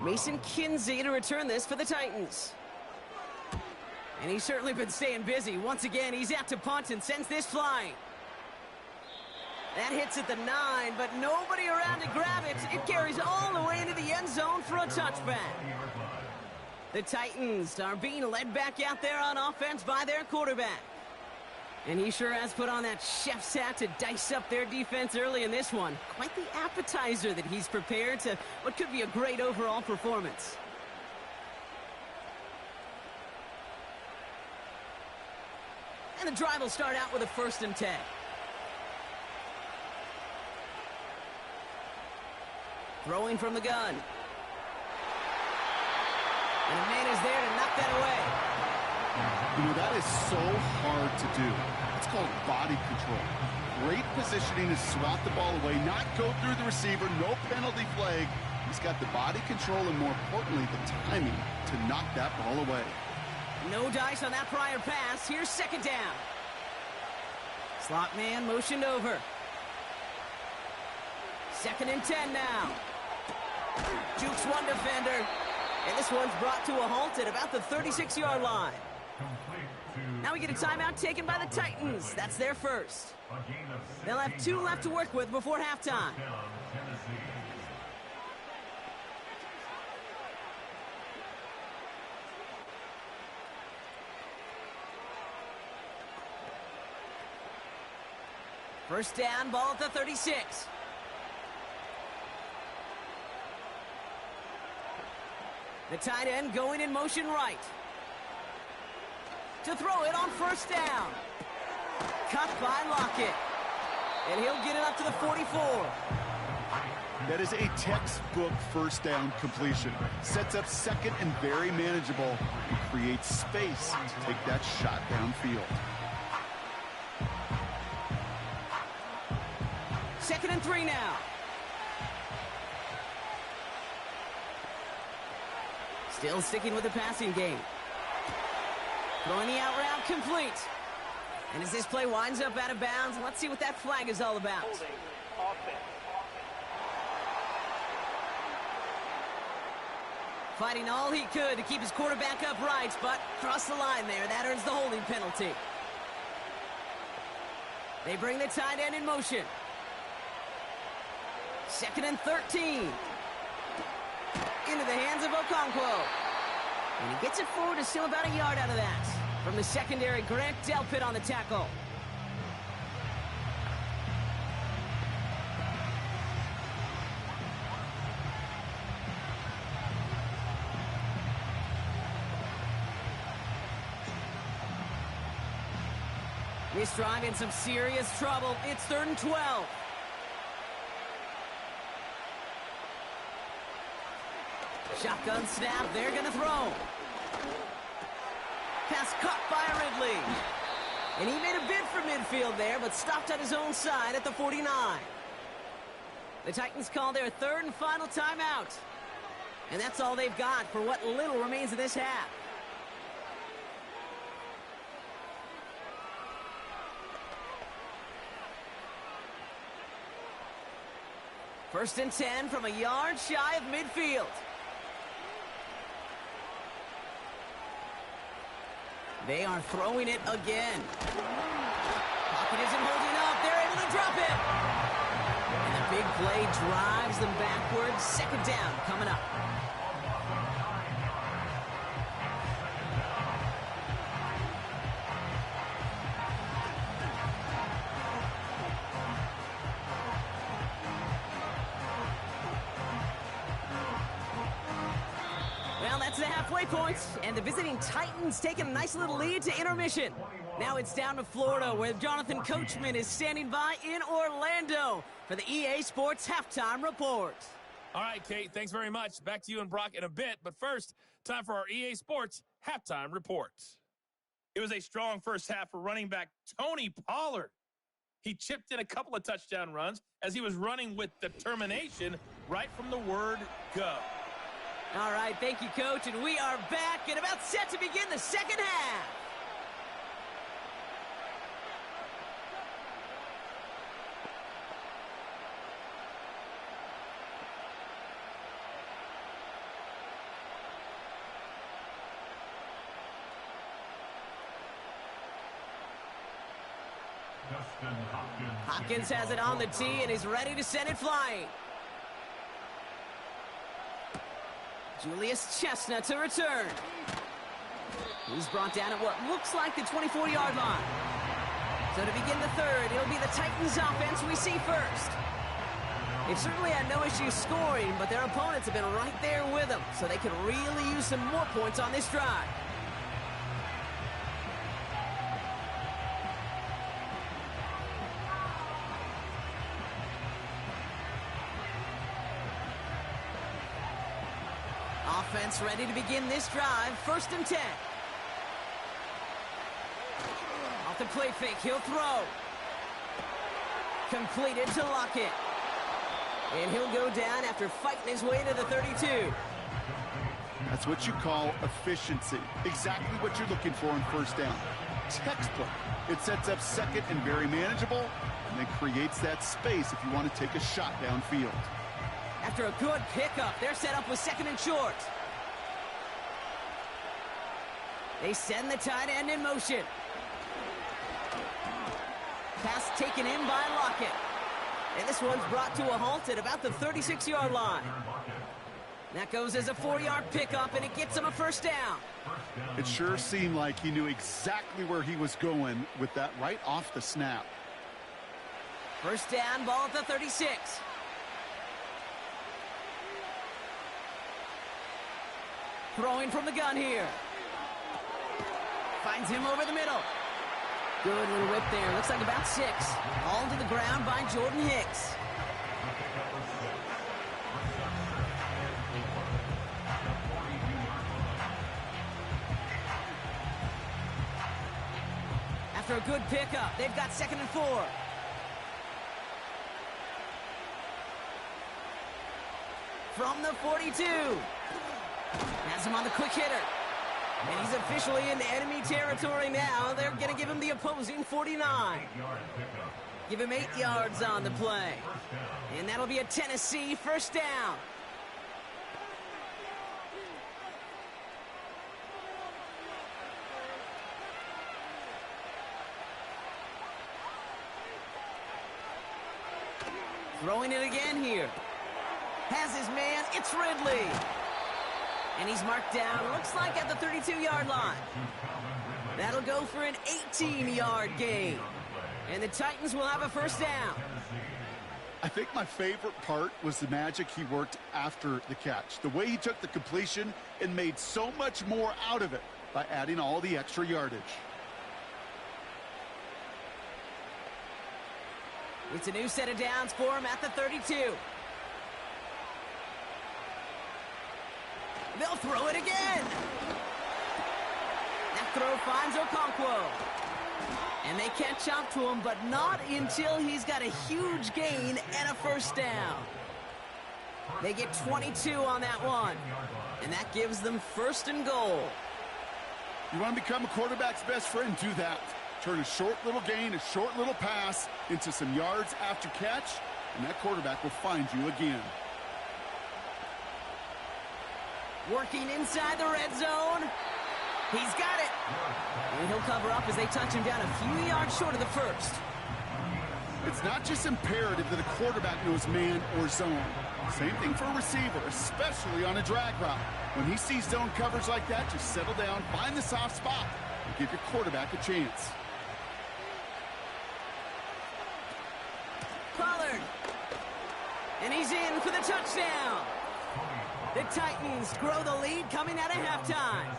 Mason Kinsey to return this for the Titans. And he's certainly been staying busy. Once again, he's out to punt and sends this flying. That hits at the 9, but nobody around to grab it. It carries all the way into the end zone for a touchback. The Titans are being led back out there on offense by their quarterback. And he sure has put on that chef's hat to dice up their defense early in this one. Quite the appetizer that he's prepared to what could be a great overall performance. And the drive will start out with a 1st and 10. Throwing from the gun. And a man is there to knock that away. You know, that is so hard to do. It's called body control. Great positioning to swat the ball away, not go through the receiver, no penalty flag. He's got the body control and, more importantly, the timing to knock that ball away. No dice on that prior pass. Here's second down. Slot man motioned over. 2nd and 10 now. Jukes one defender. And this one's brought to a halt at about the 36-yard line. Now we get a timeout taken by the Titans. That's their first. They'll have 2 left to work with before halftime. First down, ball at the 36. The tight end going in motion right. To throw it on first down. Cut by Lockett. And he'll get it up to the 44. That is a textbook first down completion. Sets up second and very manageable. And creates space to take that shot downfield. 2nd and 3 now. Still sticking with the passing game. Throwing the out route complete. And as this play winds up out of bounds, let's see what that flag is all about. Holding offense. Fighting all he could to keep his quarterback upright, but crossed the line there. That earns the holding penalty. They bring the tight end in motion. 2nd and 13. Into the hands of Okonkwo. And he gets it forward to still about a yard out of that. From the secondary, Grant Delpit on the tackle. This drive in some serious trouble. It's 3rd and 12. Shotgun snap, they're gonna throw. Pass caught by Ridley. And he made a bid for midfield there, but stopped at his own side at the 49. The Titans call their 3rd and final timeout. And that's all they've got for what little remains of this half. First and 10 from a yard shy of midfield. They are throwing it again. Pocket isn't holding up. They're able to drop it. And the big play drives them backwards. 2nd down coming up. Well, that's the halfway point, and the visiting Titans taking a nice little lead to intermission. Now it's down to Florida, where Jonathan Coachman is standing by in Orlando for the EA Sports Halftime Report. All right, Kate, thanks very much. Back to you and Brock in a bit, but first, time for our EA Sports Halftime Report. It was a strong first half for running back Tony Pollard. He chipped in a couple of touchdown runs as he was running with determination right from the word go. All right, thank you, Coach, and we are back and about set to begin the second half. Hopkins has it on the tee and is ready to send it flying. Julius Chestnut to return. He's brought down at what looks like the 24-yard line. So to begin the third, it'll be the Titans offense we see first. They've certainly had no issue scoring, but their opponents have been right there with them, so they could really use some more points on this drive. Offense ready to begin this drive. 1st and 10. play fake. He'll throw. Completed to Lockett. And he'll go down after fighting his way to the 32. That's what you call efficiency. Exactly what you're looking for on first down. Textbook. It sets up second and very manageable, and then creates that space if you want to take a shot downfield. After a good pickup, they're set up with second and short. They send the tight end in motion. Pass taken in by Lockett. And this one's brought to a halt at about the 36-yard line. That goes as a 4-yard pickup, and it gets him a first down. It sure seemed like he knew exactly where he was going with that right off the snap. First down, ball at the 36. Throwing from the gun here. Finds him over the middle. Good little whip there. Looks like about 6. All to the ground by Jordan Hicks. After a good pickup, they've got second and 4. From the 42. Has him on the quick hitter. And he's officially in enemy territory now. They're going to give him the opposing 49. Give him 8 yards on the play. And that'll be a Tennessee first down. Throwing it again here. Has his man. It's Ridley. And he's marked down, looks like at the 32-yard line. That'll go for an 18-yard gain. And the Titans will have a first down. I think my favorite part was the magic he worked after the catch. The way he took the completion and made so much more out of it by adding all the extra yardage. It's a new set of downs for him at the 32. They'll throw it again. That throw finds Okonkwo. And they catch up to him, but not until he's got a huge gain and a first down. They get 22 on that one. And that gives them first and goal. You want to become a quarterback's best friend? Do that. Turn a short little gain, a short little pass into some yards after catch, and that quarterback will find you again. Working inside the red zone. He's got it. And he'll cover up as they touch him down a few yards short of the first. It's not just imperative that a quarterback knows man or zone. Same thing for a receiver, especially on a drag route. When he sees zone coverage like that, just settle down, find the soft spot, and give your quarterback a chance. Pollard. And he's in for the touchdown. The Titans grow the lead coming out of halftime.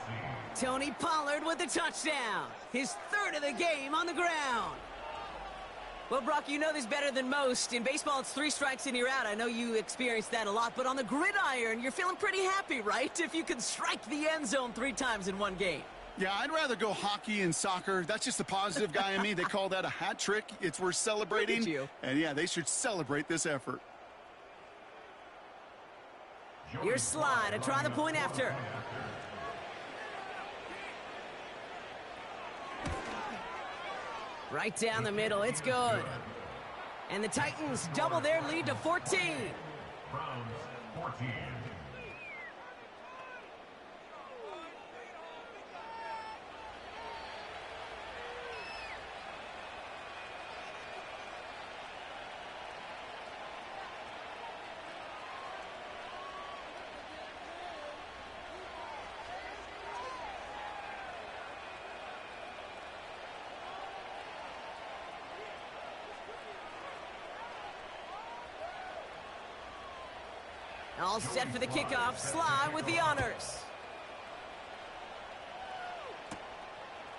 Tony Pollard with the touchdown. His third of the game on the ground. Well, Brock, you know this better than most. In baseball, it's 3 strikes and you're out. I know you experienced that a lot, but on the gridiron, you're feeling pretty happy, right? If you could strike the end zone 3 times in one game. Yeah, I'd rather go hockey and soccer. That's just the positive guy in me. They call that a hat trick. It's worth celebrating. Look at you. And yeah, they should celebrate this effort. Here's Slide to try the point after. Right down the middle, it's good. And the Titans double their lead to 14. Browns 14. All set for the kickoff. Sly with the honors.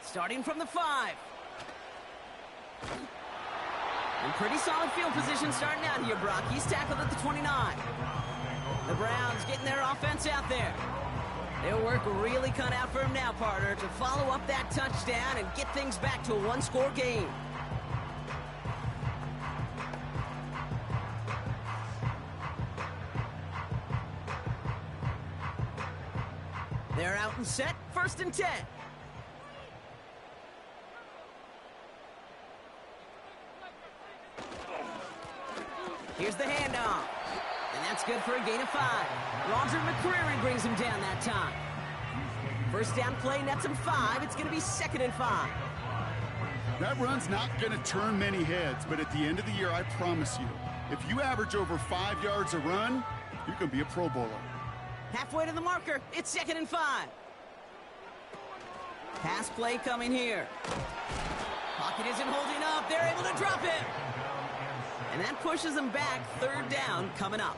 Starting from the 5. And pretty solid field position starting out here, Brock. He's tackled at the 29. The Browns getting their offense out there. Their work really cut out for him now, partner, to follow up that touchdown and get things back to a one-score game. They're out and set, 1st and 10. Here's the handoff. And that's good for a gain of 5. Roger McCreary brings him down that time. 1st down play nets him 5. It's going to be 2nd and 5. That run's not going to turn many heads, but at the end of the year, I promise you, if you average over 5 yards a run, you're going to be a Pro Bowler. Halfway to the marker. It's 2nd and 5. Pass play coming here. Pocket isn't holding up. They're able to drop it. And that pushes them back. 3rd down coming up.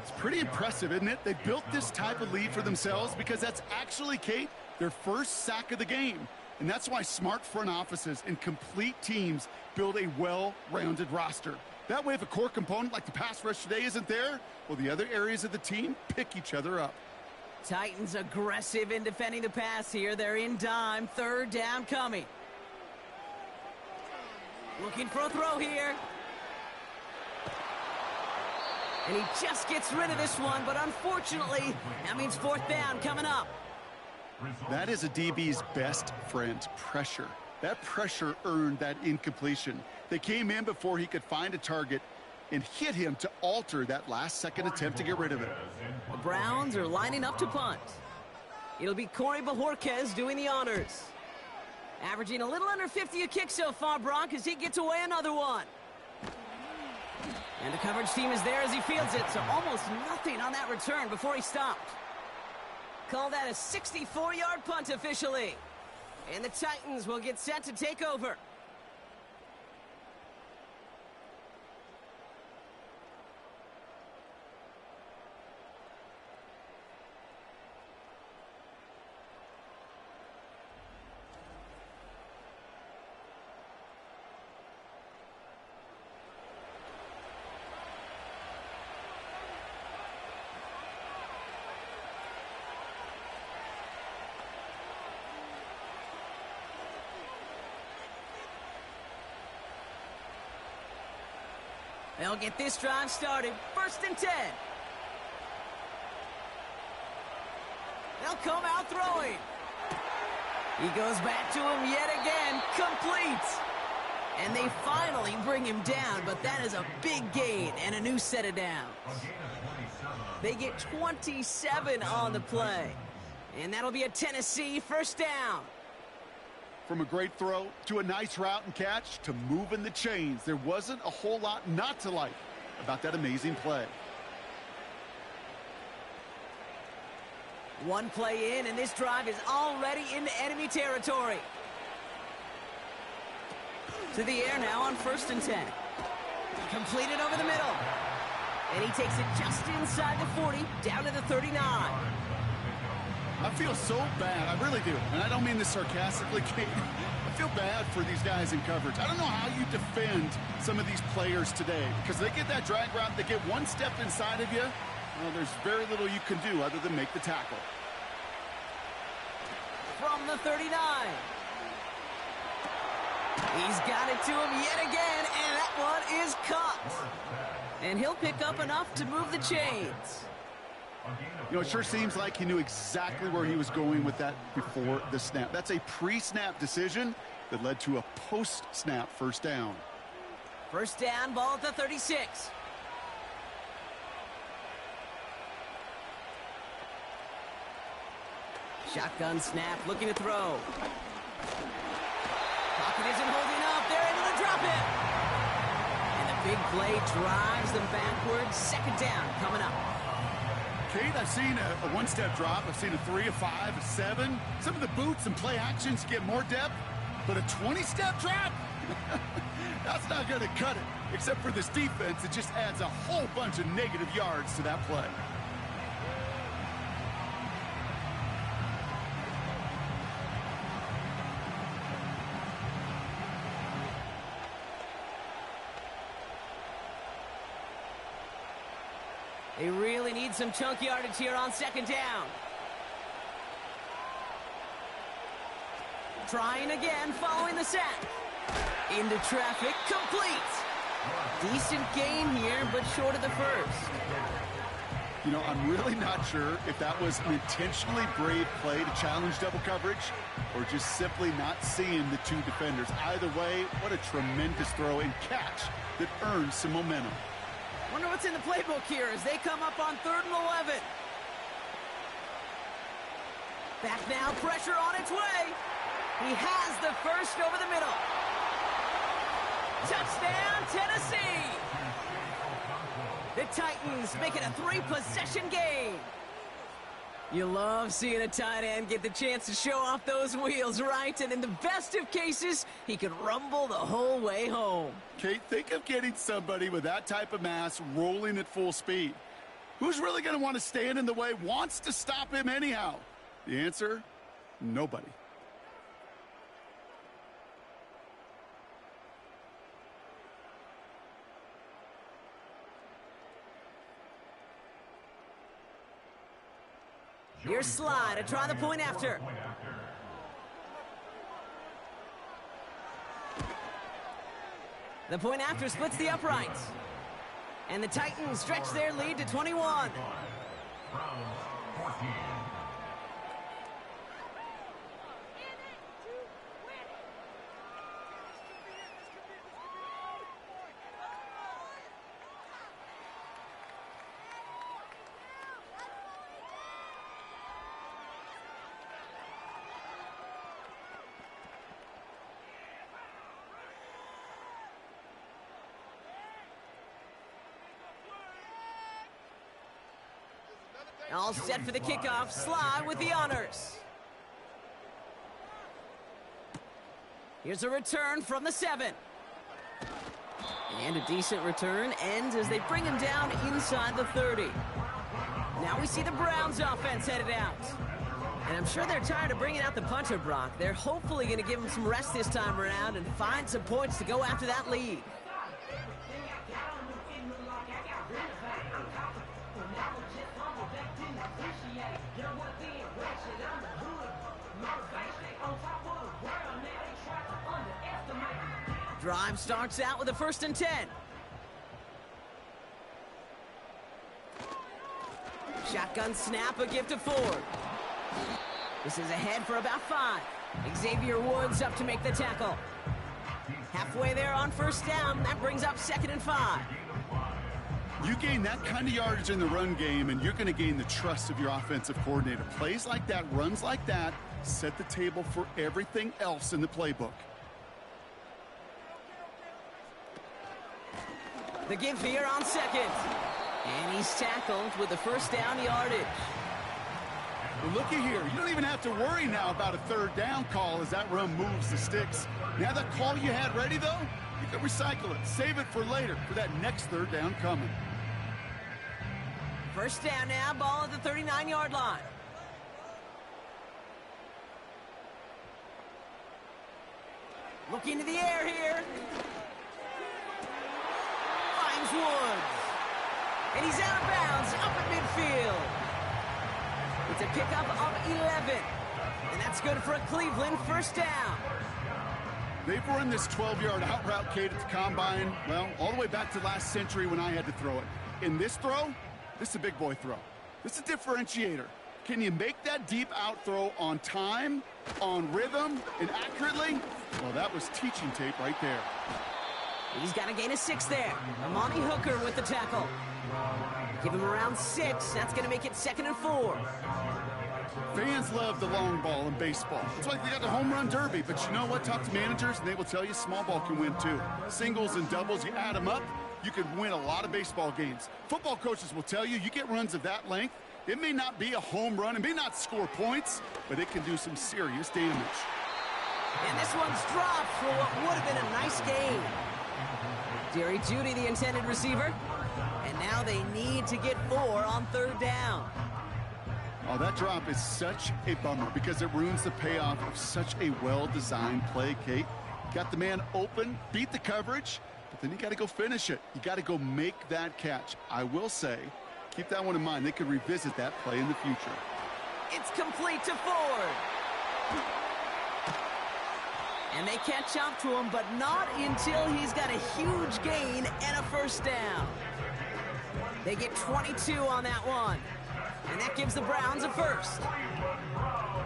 It's pretty impressive, isn't it? They built this type of lead for themselves because that's actually, Kate, their first sack of the game. And that's why smart front offices and complete teams build a well-rounded roster. That way, if a core component like the pass rush today isn't there, well, the other areas of the team pick each other up. Titans aggressive in defending the pass here. They're in dime. 3rd down coming. Looking for a throw here. And he just gets rid of this one, but unfortunately, that means 4th down coming up. That is a DB's best friend, pressure. That pressure earned that incompletion. They came in before he could find a target and hit him to alter that last-second attempt to get rid of it. The Browns are lining up to punt. It'll be Corey Bajorquez doing the honors. Averaging a little under 50 a kick so far, Brock, as he gets away another one. And the coverage team is there as he fields it, so almost nothing on that return before he stopped. Call that a 64-yard punt officially. And the Titans will get set to take over. They'll get this drive started. 1st and 10. They'll come out throwing. He goes back to him yet again. Complete. And they finally bring him down, but that is a big gain and a new set of downs. They get 27 on the play. And that'll be a Tennessee 1st down. From a great throw to a nice route and catch to moving the chains, there wasn't a whole lot not to like about that amazing play. One play in, and this drive is already into enemy territory. To the air now on 1st and 10. Completed over the middle. And he takes it just inside the 40, down to the 39. I feel so bad, I really do, and I don't mean this sarcastically, Kate. I feel bad for these guys in coverage. I don't know how you defend some of these players today, because they get that drag route, they get one step inside of you, well, there's very little you can do other than make the tackle. From the 39. He's got it to him yet again, and that one is caught. And he'll pick up enough to move the chains. You know, it sure seems like he knew exactly where he was going with that before the snap. That's a pre-snap decision that led to a post-snap 1st down. 1st down, ball at the 36. Shotgun snap, looking to throw. Pocket isn't holding up. They're able to drop it. And the big play drives them backwards. 2nd down coming up. Kate, I've seen a one-step drop. I've seen a 3, a 5, a 7. Some of the boots and play actions get more depth, but a 20-step drop? That's not going to cut it. Except for this defense, it just adds a whole bunch of negative yards to that play. They really need some chunk yardage here on 2nd down. Trying again, following the sack. Into traffic, complete. Decent gain here, but short of the first. You know, I'm really not sure if that was an intentionally brave play to challenge double coverage or just simply not seeing the two defenders. Either way, what a tremendous throw and catch that earns some momentum. Wonder what's in the playbook here as they come up on 3rd and 11. Back now, pressure on its way. He has the first over the middle. Touchdown, Tennessee! The Titans make it a 3-possession game. You love seeing a tight end get the chance to show off those wheels, right? And in the best of cases, he could rumble the whole way home. Kate, think of getting somebody with that type of mass rolling at full speed. Who's really going to want to stand in the way, wants to stop him anyhow? The answer, nobody. Here's Sly to try the point after. The point after splits the uprights. And the Titans stretch their lead to 21. Browns 14. All set for the kickoff. Sly with the honors. Here's a return from the 7. And a decent return ends as they bring him down inside the 30. Now we see the Browns offense headed out. And I'm sure they're tired of bringing out the punter, Brock. They're hopefully going to give him some rest this time around and find some points to go after that lead. Drive starts out with a 1st and 10. Shotgun snap, a gift to Ford. This is ahead for about 5. Xavier Woods up to make the tackle. Halfway there on 1st down. That brings up 2nd and 5. You gain that kind of yardage in the run game, and you're going to gain the trust of your offensive coordinator. Plays like that, runs like that, set the table for everything else in the playbook. The give here on 2nd. And he's tackled with the 1st down yardage. Well, looky here. You don't even have to worry now about a 3rd down call as that run moves the sticks. Now that call you had ready, though, you can recycle it. Save it for later for that next 3rd down coming. 1st down now, ball at the 39-yard line. Looking to the air here. Finds Woods. And he's out of bounds, up at midfield. It's a pickup of 11. And that's good for a Cleveland 1st down. They've run this 12-yard out route, Kate, at the combine, well, all the way back to last century when I had to throw it. In this throw, this is a big boy throw. This is a differentiator. Can you make that deep out throw on time, on rhythm, and accurately? Well, that was teaching tape right there. He's got a gain of 6 there. Amani Hooker with the tackle. Give him around 6. That's going to make it 2nd and 4. Fans love the long ball in baseball. It's like they got the home run derby, but you know what? Talk to managers, and they will tell you small ball can win too. Singles and doubles, you add them up, you could win a lot of baseball games. Football coaches will tell you, you get runs of that length, it may not be a home run, it may not score points, but it can do some serious damage. And this one's dropped for what would have been a nice gain. Jerry Jeudy, the intended receiver. And now they need to get 4 on 3rd down. Oh, that drop is such a bummer because it ruins the payoff of such a well-designed play, Kate. Got the man open, beat the coverage, but then you got to go finish it. You got to go make that catch. I will say, keep that one in mind. They could revisit that play in the future. It's complete to Ford. And they catch up to him, but not until he's got a huge gain and a first down. They get 22 on that one. And that gives the Browns a first.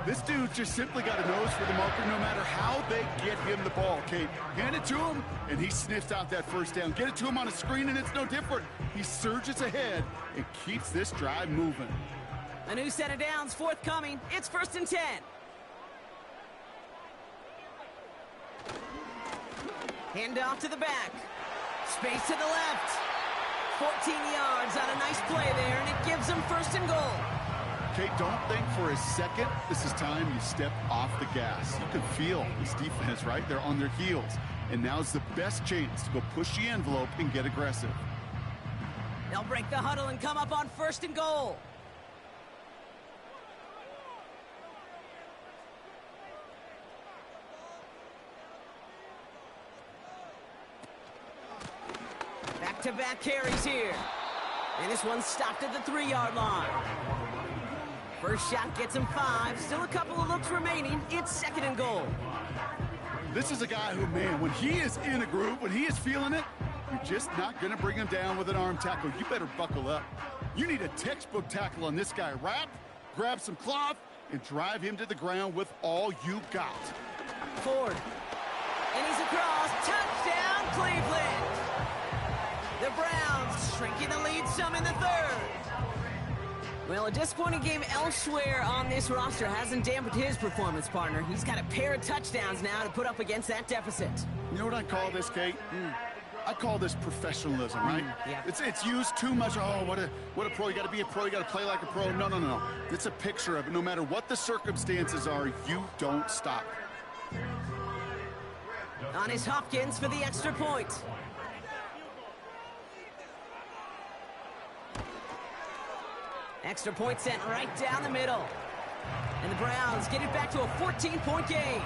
This dude just simply got a nose for the marker no matter how they get him the ball, Kate. Hand it to him, and he sniffs out that first down. Get it to him on a screen, and it's no different. He surges ahead and keeps this drive moving. A new set of downs forthcoming. It's 1st and 10. Hand off to the back. Space to the left. 14 yards on a nice play there, and it gives them 1st and goal. Kate, don't think for a second this is time you step off the gas. You can feel this defense, right? They're on their heels. And now's the best chance to go push the envelope and get aggressive. They'll break the huddle and come up on 1st and goal. Back-to-back carries here. And this one's stopped at the 3-yard line. First shot gets him 5. Still a couple of looks remaining. It's 2nd and goal. This is a guy who, man, when he is in a groove, when he is feeling it, you're just not going to bring him down with an arm tackle. You better buckle up. You need a textbook tackle on this guy. Wrap, grab some cloth, and drive him to the ground with all you got. Ford. And he's across. Touchdown, Cleveland. The Browns shrinking the lead some in the 3rd. Well, a disappointing game elsewhere on this roster hasn't dampened his performance, partner. He's got a pair of touchdowns now to put up against that deficit. You know what I call this, Kate? I call this professionalism, right? Yeah. It's used too much. Oh, what a pro. You got to be a pro. You got to play like a pro. No. It's a picture of it. No matter what the circumstances are, you don't stop. On is Hopkins for the extra point. Extra point sent right down the middle. And the Browns get it back to a 14-point game.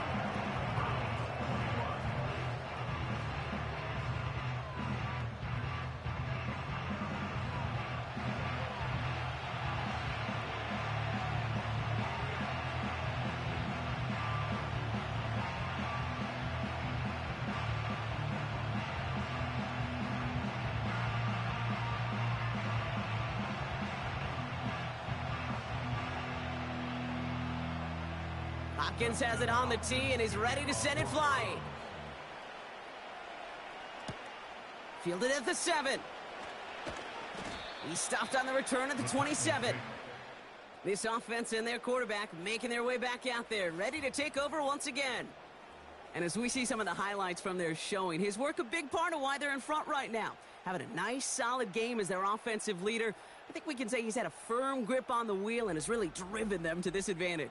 Hopkins has it on the tee and is ready to send it flying. Fielded at the 7. He stopped on the return at the 27. This offense and their quarterback making their way back out there, ready to take over once again. And as we see some of the highlights from their showing, his work a big part of why they're in front right now. Having a nice, solid game as their offensive leader. I think we can say he's had a firm grip on the wheel and has really driven them to this advantage.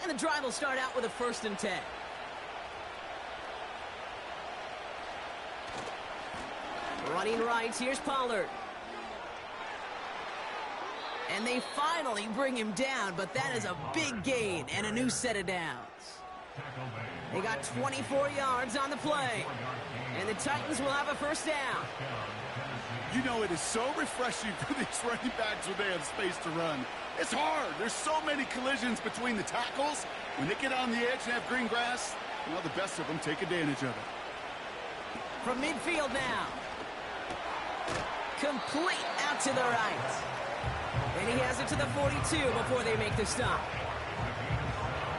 And the drive will start out with a 1st and 10. Running right, here's Pollard. And they finally bring him down, but that is a big gain and a new set of downs. They got 24 yards on the play. And the Titans will have a first down. You know, it is so refreshing for these running backs when they have space to run. It's hard. There's so many collisions between the tackles. When they get on the edge and have green grass, well, the best of them take advantage of it. From midfield now. Complete out to the right. And he has it to the 42 before they make the stop.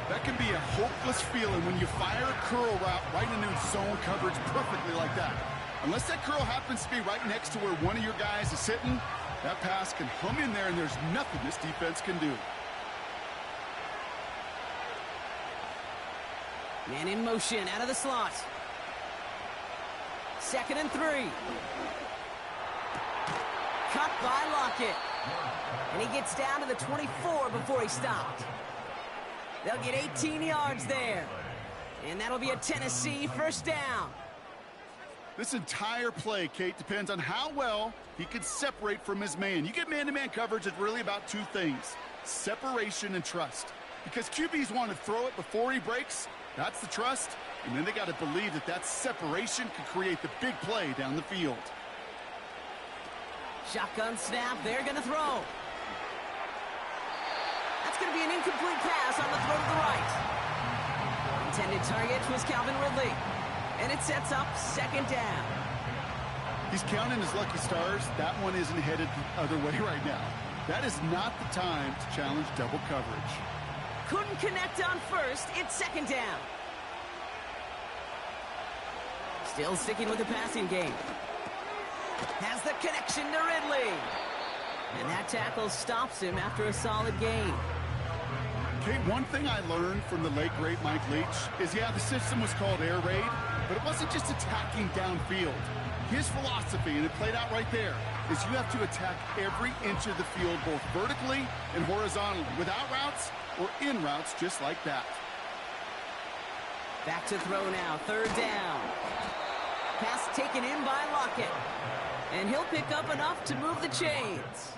That can be a hopeless feeling when you fire a curl route right into zone coverage perfectly like that. Unless that curl happens to be right next to where one of your guys is sitting, that pass can hum in there and there's nothing this defense can do. Man in motion out of the slot. 2nd and 3. Cut by Lockett. And he gets down to the 24 before he stopped. They'll get 18 yards there. And that'll be a Tennessee first down. This entire play, Kate, depends on how well he can separate from his man. You get man-to-man coverage, it's really about two things: separation and trust. because QBs want to throw it before he breaks. That's the trust. And then they got to believe that that separation could create the big play down the field. Shotgun snap. They're going to throw. That's going to be an incomplete pass on the throw to the right. Intended target was Calvin Ridley. And it sets up second down. He's counting his lucky stars. That one isn't headed the other way right now. That is not the time to challenge double coverage. Couldn't connect on first. It's second down. Still sticking with the passing game. Has the connection to Ridley. And that tackle stops him after a solid gain. Okay, one thing I learned from the late, great Mike Leach is, yeah, the system was called air raid, but it wasn't just attacking downfield. His philosophy, and it played out right there, is you have to attack every inch of the field, both vertically and horizontally, without routes or in routes, just like that. Back to throw now, third down. Pass taken in by Lockett. And he'll pick up enough to move the chains.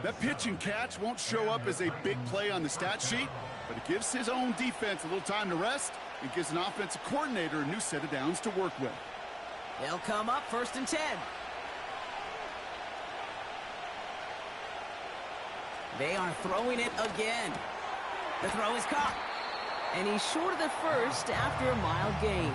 That pitch and catch won't show up as a big play on the stat sheet, but it gives his own defense a little time to rest and gives an offensive coordinator a new set of downs to work with. They'll come up first and 10. They are throwing it again. The throw is caught. And he's short of the first after a mild gain.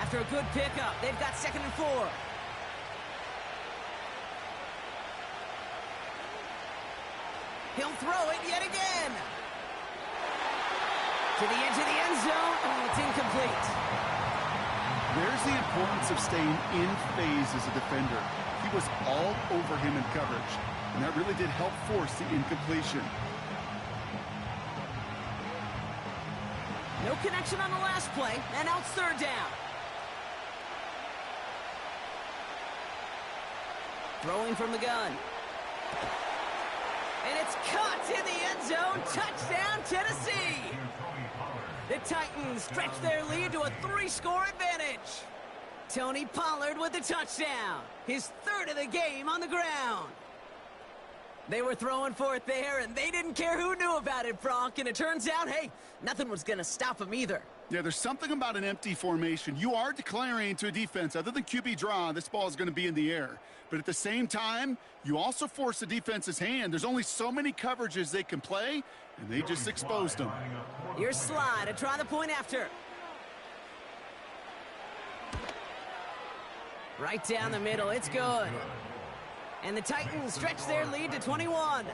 After a good pickup, they've got second and 4. He'll throw it yet again. To the edge of the end zone. Oh, it's incomplete. There's the importance of staying in phase as a defender. He was all over him in coverage, and that really did help force the incompletion. No connection on the last play, and now it's third down. Throwing from the gun. And it's caught in the end zone. Touchdown, Tennessee. The Titans stretch their lead to a 3-score advantage. Tony Pollard with the touchdown. His third of the game on the ground. They were throwing for it there, and they didn't care who knew about it, Frank. And it turns out, hey, nothing was going to stop them either. Yeah, there's something about an empty formation. You are declaring to a defense, other than QB draw, this ball is going to be in the air. But at the same time, you also force the defense's hand. There's only so many coverages they can play, and they just exposed them. Here's Sly to try the point after. Right down the middle, it's good. And the Titans stretch their lead to 21.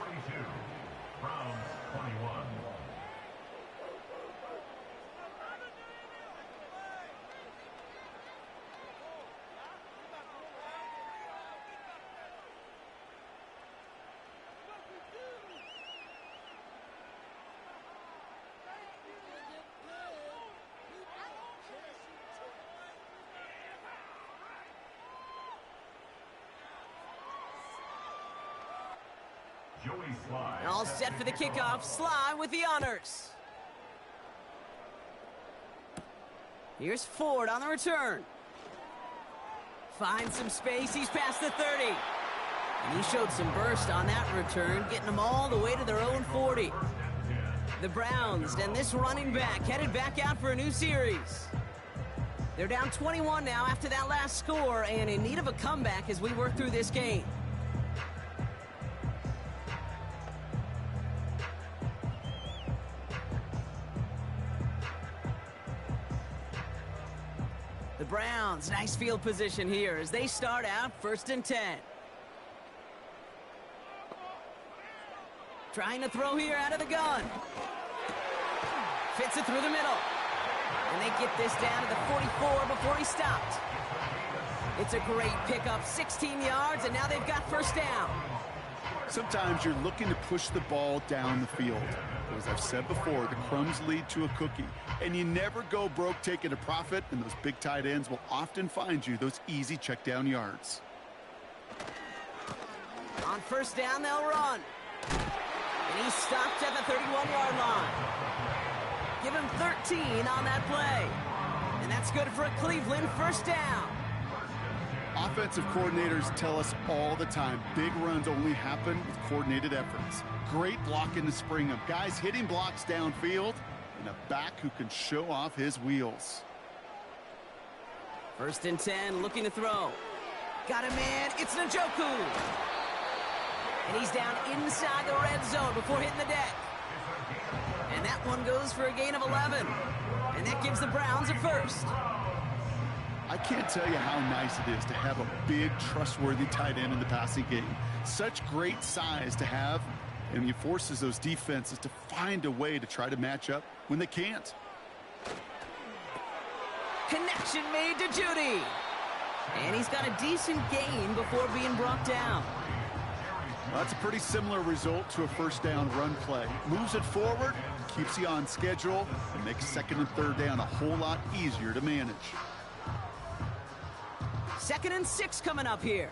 All set for the kickoff. Sly with the honors. Here's Ford on the return. Finds some space. He's past the 30. And he showed some burst on that return, getting them all the way to their own 40. The Browns and this running back headed back out for a new series. They're down 21 now after that last score and in need of a comeback as we work through this game. The Browns, nice field position here as they start out first and 10. Trying to throw here out of the gun. Fits it through the middle. And they get this down to the 44 before he stopped. It's a great pickup, 16 yards, and now they've got first down. Sometimes you're looking to push the ball down the field. As I've said before, the crumbs lead to a cookie. And you never go broke taking a profit, and those big tight ends will often find you those easy check down yards. On first down, they'll run. And he's stopped at the 31-yard line. Give him 13 on that play. And that's good for a Cleveland first down. Offensive coordinators tell us all the time, big runs only happen with coordinated efforts. Great blocking to spring them. Guys hitting blocks downfield, and a back who can show off his wheels. 1st and 10, looking to throw. Got a man, it's Njoku. And he's down inside the red zone before hitting the deck. And that one goes for a gain of 11. And that gives the Browns a first. I can't tell you how nice it is to have a big, trustworthy tight end in the passing game. Such great size to have, and he forces those defenses to find a way to try to match up when they can't. Connection made to Judy. And he's got a decent gain before being brought down. Well, that's a pretty similar result to a first down run play. Moves it forward, keeps you on schedule, and makes 2nd and 3rd down a whole lot easier to manage. 2nd and 6 coming up here.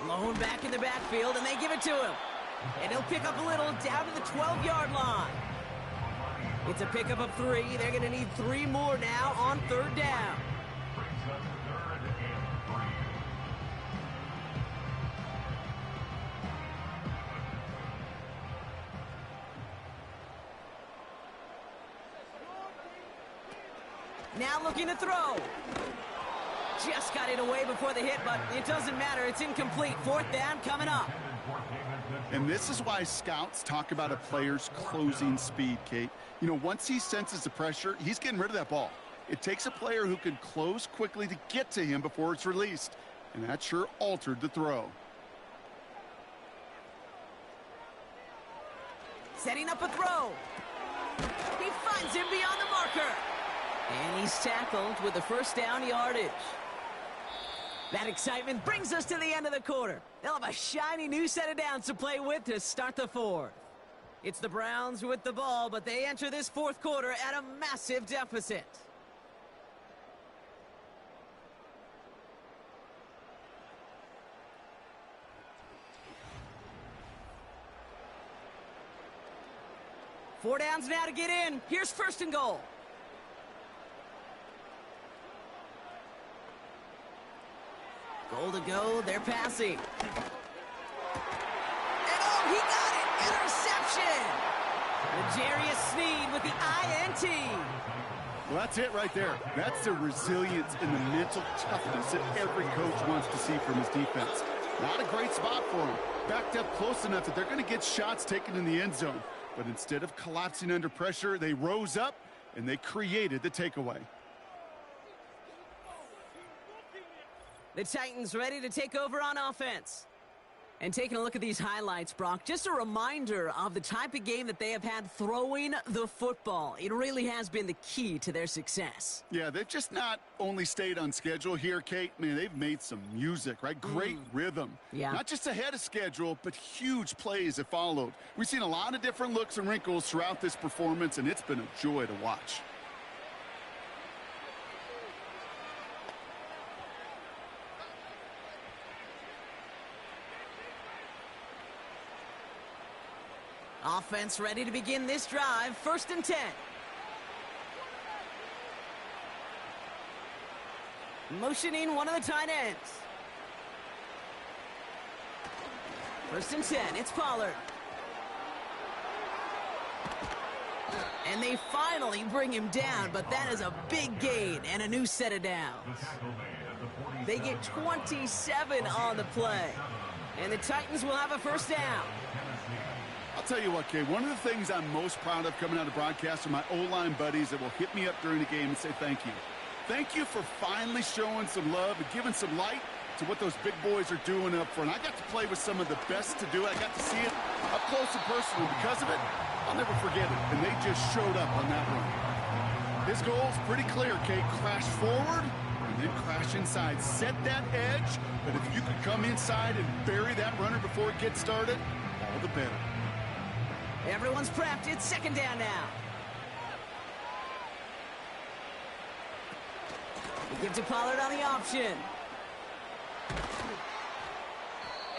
Lone back in the backfield, and they give it to him. And he'll pick up a little down to the 12-yard line. It's a pickup of 3. They're going to need 3 more now on 3rd down. Now looking to throw. Just got it away before the hit, but it doesn't matter. It's incomplete. 4th down coming up. And this is why scouts talk about a player's closing speed, Kate. You know, once he senses the pressure, he's getting rid of that ball. It takes a player who can close quickly to get to him before it's released. And that sure altered the throw. Setting up a throw. He finds him beyond the marker. And he's tackled with the first down yardage. That excitement brings us to the end of the quarter. They'll have a shiny new set of downs to play with to start the 4th. It's the Browns with the ball, but they enter this 4th quarter at a massive deficit. Four downs now to get in. Here's 1st and goal. Goal to go, they're passing. And oh, he got it! Interception! L'Jarius Sneed with the INT. Well, that's it right there. That's the resilience and the mental toughness that every coach wants to see from his defense. Not a great spot for him. Backed up close enough that they're going to get shots taken in the end zone. But instead of collapsing under pressure, they rose up and they created the takeaway. The Titans ready to take over on offense. And taking a look at these highlights, Brock, just a reminder of the type of game that they have had throwing the football. It really has been the key to their success. Yeah, they've just not only stayed on schedule here, Kate. Man, they've made some music, right? Great rhythm. Yeah. Not just ahead of schedule, but huge plays have followed. We've seen a lot of different looks and wrinkles throughout this performance, and it's been a joy to watch. Offense ready to begin this drive. 1st and 10. Motioning one of the tight ends. 1st and 10. It's Pollard. And they finally bring him down, but that is a big gain and a new set of downs. They get 27 on the play. And the Titans will have a first down. I'll tell you what, Kay, one of the things I'm most proud of coming out of broadcast are my O-line buddies that will hit me up during the game and say thank you. Thank you for finally showing some love and giving some light to what those big boys are doing up front. I got to play with some of the best to do it. I got to see it up close and personal. Because of it, I'll never forget it. And they just showed up on that run. His goal is pretty clear, Kay. Crash forward and then crash inside. Set that edge, but if you could come inside and bury that runner before it gets started, all the better. Everyone's prepped. It's 2nd down now. He gives to Pollard on the option.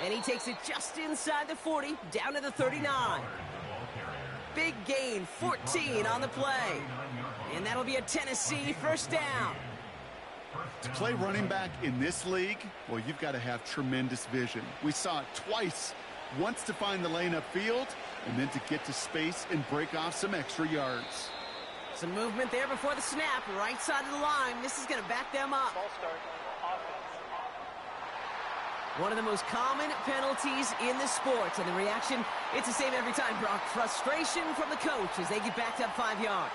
And he takes it just inside the 40, down to the 39. Big gain, 14 on the play. And that'll be a Tennessee first down. To play running back in this league, well, you've got to have tremendous vision. We saw it twice. Once to find the lane upfield, and then to get to space and break off some extra yards. Some movement there before the snap, right side of the line. This is going to back them up. Ball start, offense. One of the most common penalties in the sport, and the reaction, it's the same every time, Brock. Frustration from the coach as they get backed up 5 yards.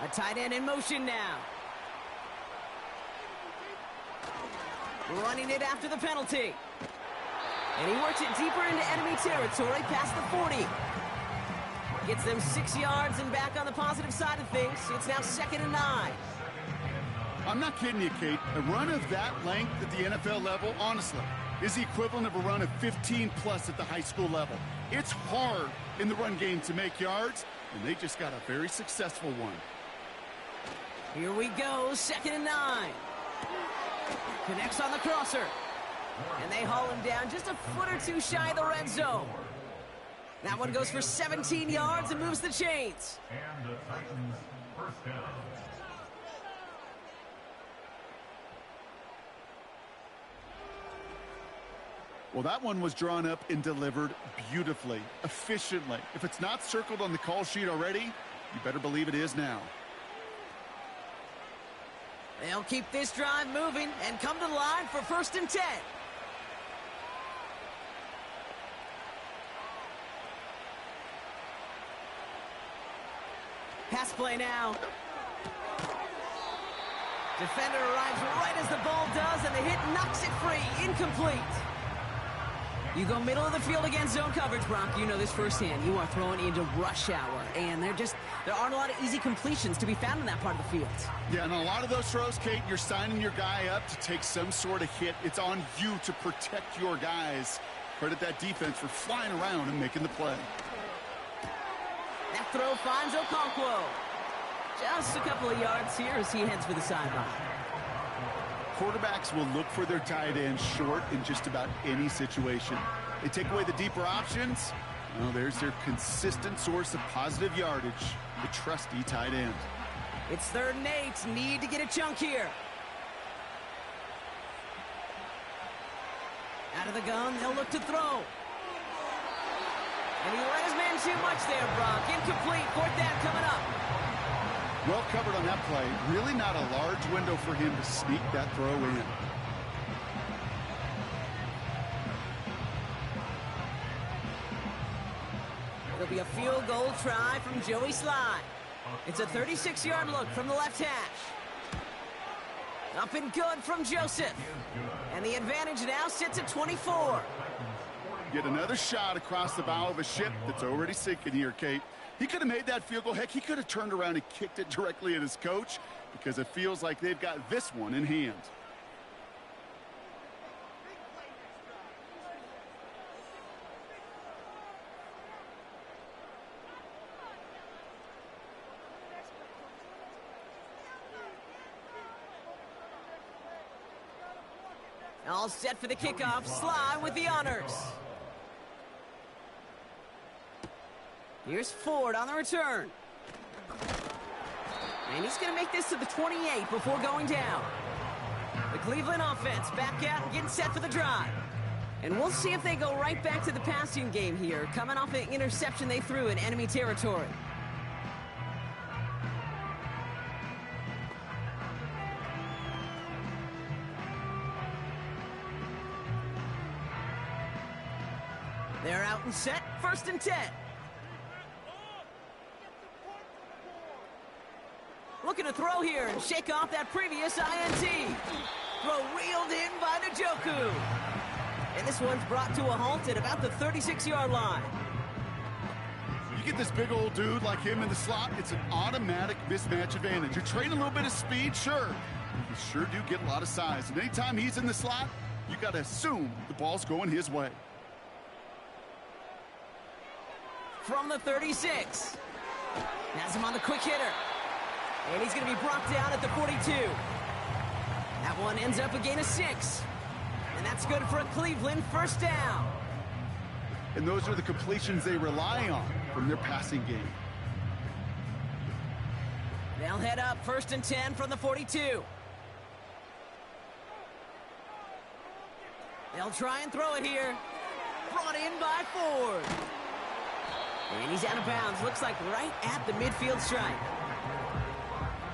A tight end in motion now. Running it after the penalty. And he works it deeper into enemy territory past the 40. Gets them 6 yards and back on the positive side of things. It's now 2nd and 9. I'm not kidding you, Kate. A run of that length at the NFL level, honestly, is the equivalent of a run of 15-plus at the high school level. It's hard in the run game to make yards, and they just got a very successful one. Here we go, 2nd and 9. Connects on the crosser. And they haul him down just a foot or two shy of the red zone. That one goes for 17 yards and moves the chains. And the Titans first down. Well, that one was drawn up and delivered beautifully, efficiently. If it's not circled on the call sheet already, you better believe it is now. They'll keep this drive moving and come to the line for 1st and 10. Pass play now. Defender arrives right as the ball does, and the hit knocks it free. Incomplete. You go middle of the field against zone coverage, Brock. You know this firsthand. You are throwing into rush hour, and there aren't a lot of easy completions to be found in that part of the field. Yeah, and a lot of those throws, Kate, you're signing your guy up to take some sort of hit. It's on you to protect your guys. Credit that defense for flying around and making the play. That throw finds Okonkwo. Just a couple of yards here as he heads for the sideline. Quarterbacks will look for their tight end short in just about any situation. They take away the deeper options. Well, there's their consistent source of positive yardage, the trusty tight end. It's 3rd and 8. Need to get a chunk here. Out of the gun, they'll look to throw. And he let his man too much there, Brock. Incomplete. 4th down coming up. Well covered on that play. Really not a large window for him to sneak that throw in. It'll be a field goal try from Joey Sly. It's a 36-yard look from the left hash. Up and good from Joseph. And the advantage now sits at 24. Get another shot across the bow of a ship that's already sinking here, Kate. He could have made that field goal. Heck, he could have turned around and kicked it directly at his coach because it feels like they've got this one in hand. All set for the kickoff. Sly with the honors. Here's Ford on the return. And he's going to make this to the 28 before going down. The Cleveland offense back out and getting set for the drive. And we'll see if they go right back to the passing game here, coming off an interception they threw in enemy territory. They're out and set, 1st and 10. Looking to throw here and shake off that previous INT. Throw reeled in by Njoku. And this one's brought to a halt at about the 36-yard line. You get this big old dude like him in the slot, it's an automatic mismatch advantage. You're trading a little bit of speed, sure. You sure do get a lot of size. And anytime he's in the slot, you got to assume the ball's going his way. From the 36. Has him on the quick hitter. And he's going to be brought down at the 42. That one ends up a gain of 6. And that's good for a Cleveland first down. And those are the completions they rely on from their passing game. They'll head up 1st and 10 from the 42. They'll try and throw it here. Brought in by Ford. And he's out of bounds. Looks like right at the midfield stripe.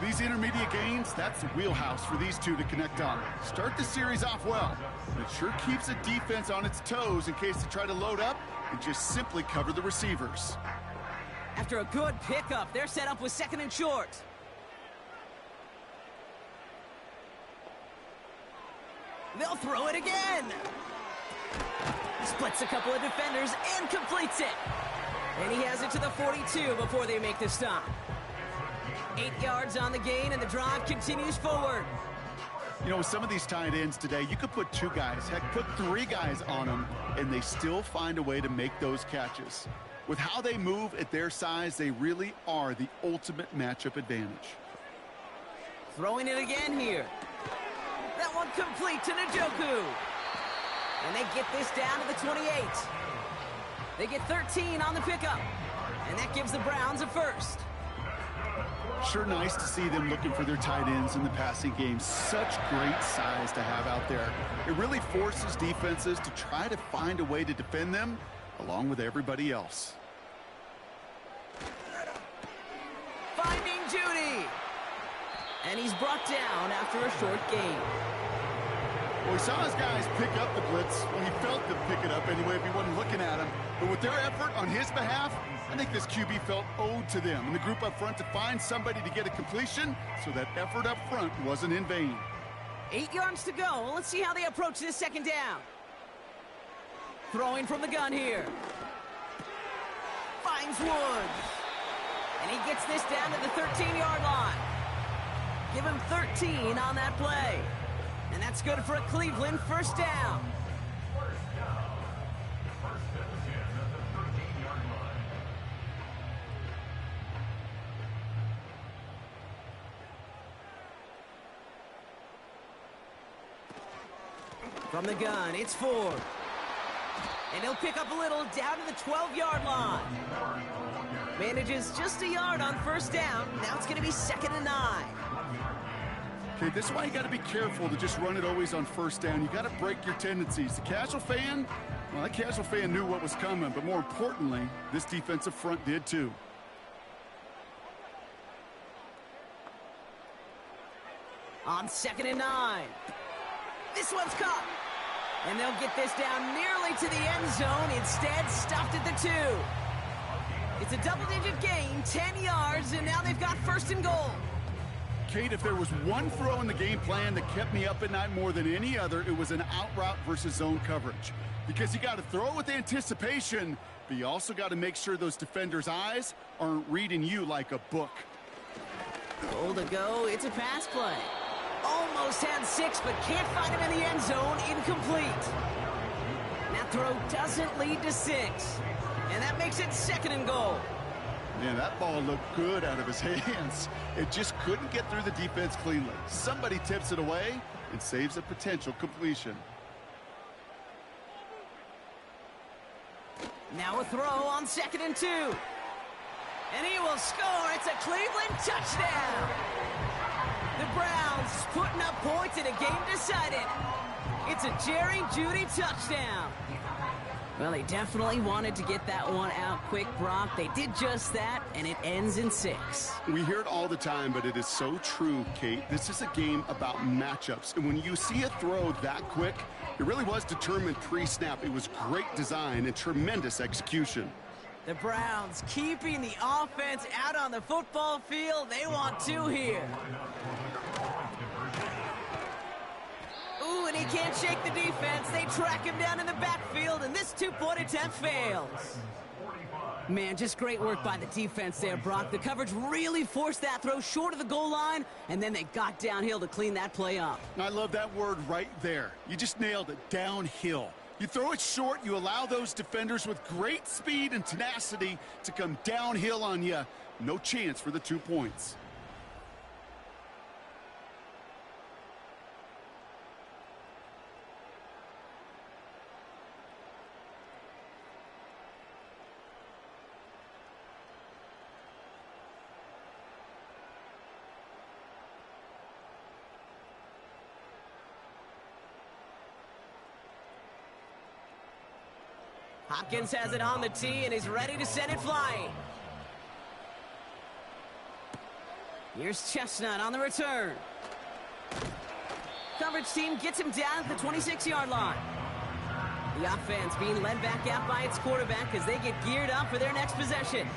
These intermediate gains, that's the wheelhouse for these two to connect on. Start the series off well. It sure keeps the defense on its toes in case they try to load up and just simply cover the receivers. After a good pickup, they're set up with 2nd and short. They'll throw it again. Splits a couple of defenders and completes it. And he has it to the 42 before they make the stop. 8 yards on the gain, and the drive continues forward. You know, with some of these tight ends today, you could put 2 guys, heck, put 3 guys on them, and they still find a way to make those catches. With how they move at their size, they really are the ultimate matchup advantage. Throwing it again here. That one complete to Njoku. And they get this down to the 28. They get 13 on the pickup. And that gives the Browns a first. Sure nice to see them looking for their tight ends in the passing game. Such great size to have out there. It really forces defenses to try to find a way to defend them along with everybody else. Finding Judy. And he's brought down after a short gain. Well, he saw his guys pick up the blitz. Well, he felt them pick it up anyway if he wasn't looking at him. But with their effort on his behalf, I think this QB felt owed to them and the group up front to find somebody to get a completion, so that effort up front wasn't in vain. 8 yards to go. Let's see how they approach this 2nd down. Throwing from the gun here. Finds Woods. And he gets this down to the 13-yard line. Give him 13 on that play. And that's good for a Cleveland first down. From the gun, it's Ford. And he'll pick up a little down to the 12-yard line. Manages just a yard on first down. Now it's going to be 2nd and 9. Okay, this is why you got to be careful to just run it always on first down. You got to break your tendencies. The casual fan, well, that casual fan knew what was coming, but more importantly, this defensive front did too. On 2nd and 9. This one's caught. And they'll get this down nearly to the end zone. Instead, stopped at the 2. It's a double-digit gain, 10 yards, and now they've got 1st and goal. Kate, if there was one throw in the game plan that kept me up at night more than any other, it was an out route versus zone coverage. Because you got to throw it with anticipation, but you also got to make sure those defenders' eyes aren't reading you like a book. Goal to go. It's a pass play. Almost had 6, but can't find him in the end zone. Incomplete. That throw doesn't lead to 6. And that makes it 2nd and goal. Man, that ball looked good out of his hands. It just couldn't get through the defense cleanly. Somebody tips it away and saves a potential completion. Now a throw on 2nd and 2. And he will score. It's a Cleveland touchdown. The Browns putting up points in a game decided. It's a Jerry Jeudy touchdown. Well, they definitely wanted to get that one out quick, Brock. They did just that, and it ends in 6. We hear it all the time, but it is so true, Kate. This is a game about matchups. And when you see a throw that quick, it really was determined pre-snap. It was great design and tremendous execution. The Browns keeping the offense out on the football field. They want 2 here. Ooh, and he can't shake the defense. They track him down in the backfield, and this 2-point attempt fails. Man, just great work by the defense there, Brock. The coverage really forced that throw short of the goal line, and then they got downhill to clean that play up. I love that word right there. You just nailed it, downhill. You throw it short, you allow those defenders with great speed and tenacity to come downhill on you. No chance for the 2 points. Hopkins has it on the tee and is ready to send it flying. Here's Chestnut on the return. Coverage team gets him down at the 26-yard line. The offense being led back out by its quarterback as they get geared up for their next possession.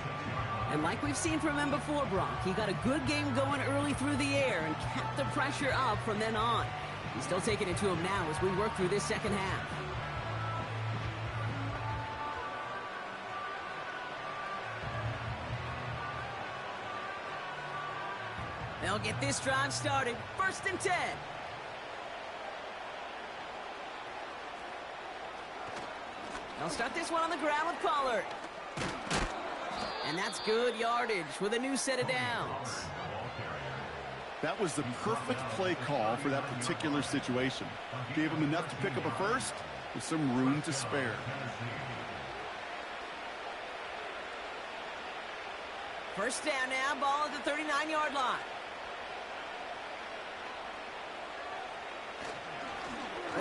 And like we've seen from him before, Brock, he got a good game going early through the air and kept the pressure up from then on. He's still taking it to him now as we work through this second half. They'll get this drive started. 1st and 10. They'll start this one on the ground with Pollard. And that's good yardage with a new set of downs. That was the perfect play call for that particular situation. Gave him enough to pick up a first with some room to spare. First down now, ball at the 39-yard line.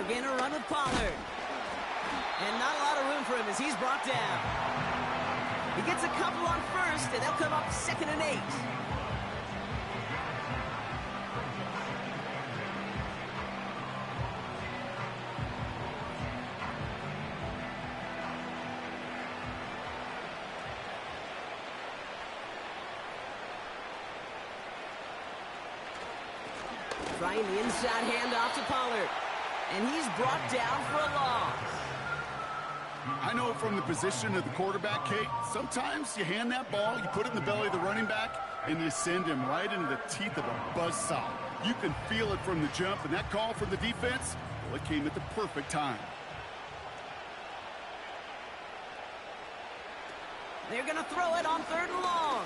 Again, a run with Pollard. And not a lot of room for him as he's brought down. He gets a couple on first, and they'll come up 2nd and 8. Trying the inside handoff to Pollard. And he's brought down for a loss. I know from the position of the quarterback, Kate, sometimes you hand that ball, you put it in the belly of the running back, and you send him right into the teeth of a buzzsaw. You can feel it from the jump, and that call from the defense, well, it came at the perfect time. They're going to throw it on 3rd and long.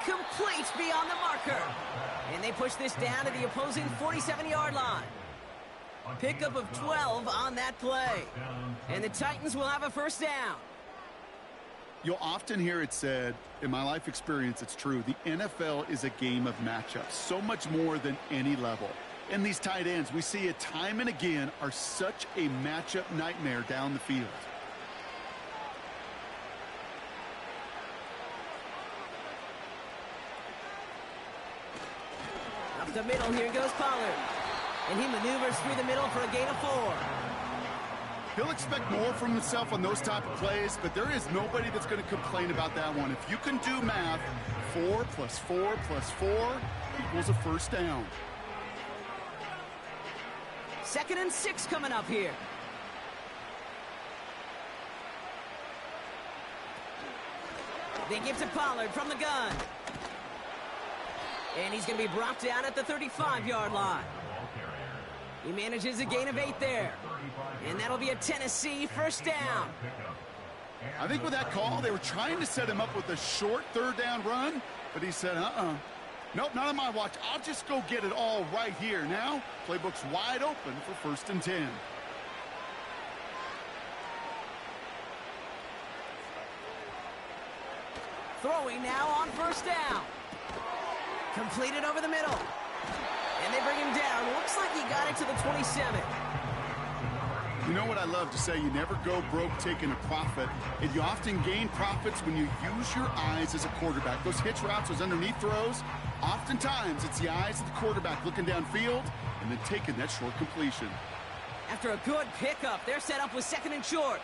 Complete beyond the marker. And they push this down to the opposing 47-yard line. Pickup of 12 on that play. And the Titans will have a first down. You'll often hear it said, in my life experience, it's true, the NFL is a game of matchups, so much more than any level. And these tight ends, we see it time and again, are such a matchup nightmare down the field. Up the middle, here goes Pollard. And he maneuvers through the middle for a gain of 4. He'll expect more from himself on those type of plays, but there is nobody that's going to complain about that one. If you can do math, 4 plus 4 plus 4 equals a first down. 2nd and 6 coming up here. They give to Pollard from the gun. And he's going to be brought down at the 35-yard line. He manages a gain of 8 there. And that'll be a Tennessee first down. I think with that call, they were trying to set him up with a short 3rd down run, but he said, nope, not on my watch. I'll just go get it all right here. Now, playbook's wide open for 1st and 10. Throwing now on first down. Completed over the middle. And they bring him down. Looks like he got it to the 27. You know what I love to say? You never go broke taking a profit. And you often gain profits when you use your eyes as a quarterback. Those hitch routes, those underneath throws, oftentimes it's the eyes of the quarterback looking downfield and then taking that short completion. After a good pickup, they're set up with 2nd and short.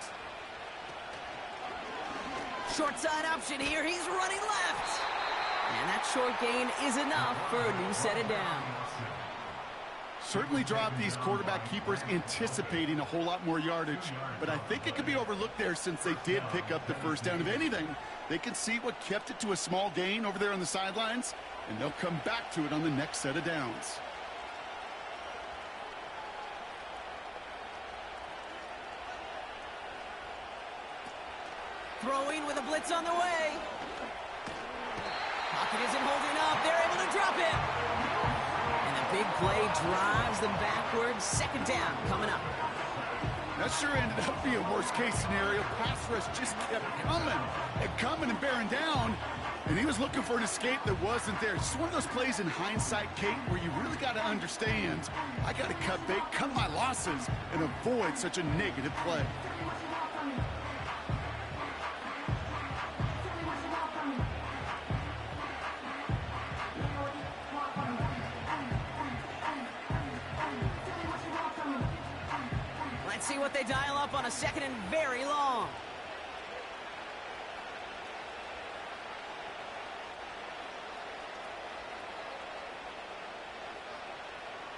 Short side option here. He's running left. And that short gain is enough for a new set of downs. Certainly dropped these quarterback keepers anticipating a whole lot more yardage, but I think it could be overlooked there since they did pick up the first down. If anything, they can see what kept it to a small gain over there on the sidelines, and they'll come back to it on the next set of downs. Throwing with a blitz on the way. Pocket isn't holding up. They're able to drop it. And the big play drives them backwards. 2nd down coming up. That sure ended up being a worst-case scenario. Pass rush just kept coming and bearing down. And he was looking for an escape that wasn't there. It's one of those plays in hindsight, Kate, where you really got to understand, I got to cut bait, cut my losses, and avoid such a negative play. Let's see what they dial up on a second and very long.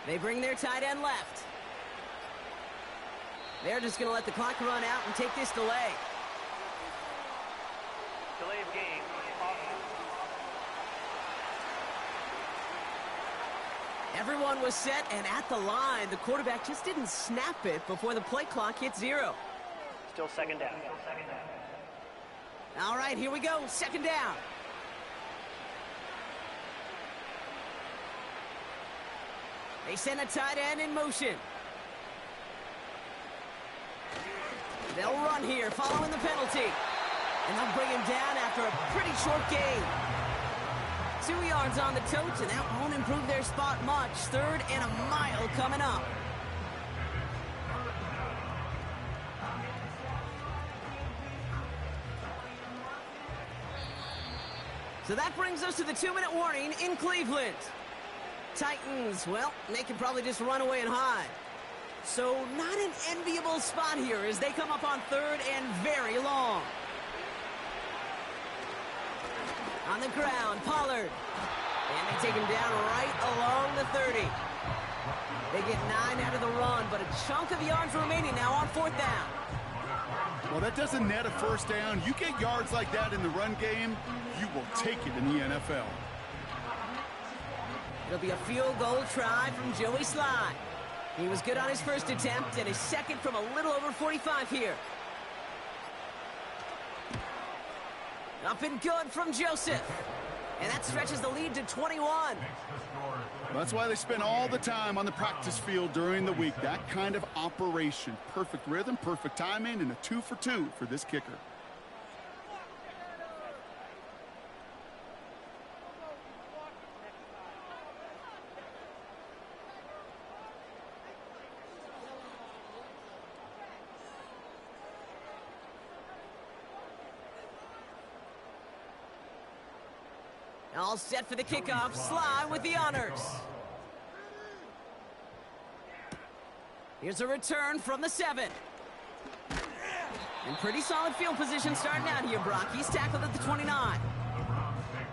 They bring their tight end left. They're just going to let the clock run out and take this delay. Delay of game. Everyone was set and at the line. The quarterback just didn't snap it before the play clock hit 0. Still second down. All right, here we go. Second down. They send a tight end in motion. They'll run here following the penalty. And they'll bring him down after a pretty short gain. 2 yards on the totes, and that won't improve their spot much. 3rd and a mile coming up. So that brings us to the 2-minute warning in Cleveland. Titans, well, they can probably just run away and hide. So not an enviable spot here as they come up on 3rd and very long. On the ground, Pollard. And they take him down right along the 30. They get 9 out of the run, but a chunk of yards remaining now on 4th down. Well, that doesn't net a first down. You get yards like that in the run game, you will take it in the NFL. It'll be a field goal try from Joey Sly. He was good on his first attempt and his second from a little over 45 here. Up and good from Joseph. And that stretches the lead to 21. That's why they spend all the time on the practice field during the week. That kind of operation. Perfect rhythm, perfect timing, and a 2 for 2 for this kicker. All set for the kickoff. Sly with the honors. Here's a return from the 7. In pretty solid field position starting out here, Brock. He's tackled at the 29.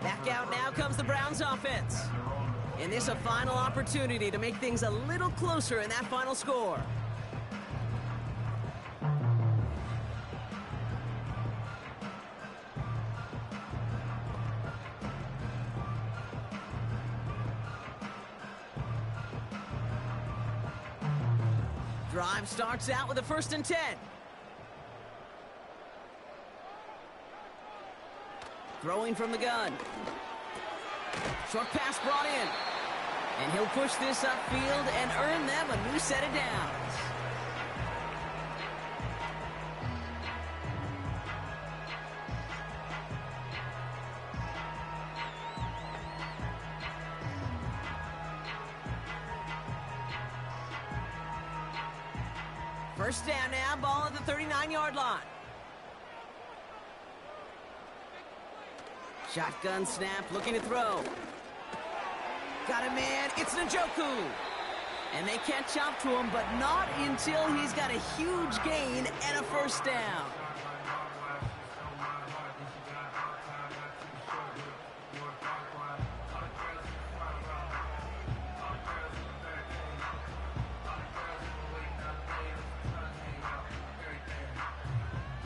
Back out now comes the Browns offense. And this a final opportunity to make things a little closer in that final score. Drive starts out with a 1st and 10. Throwing from the gun. Short pass brought in. And he'll push this upfield and earn them a new set of downs. First down now, ball at the 39-yard line. Shotgun snap, looking to throw. Got a man, it's Njoku. And they catch up to him, but not until he's got a huge gain and a first down.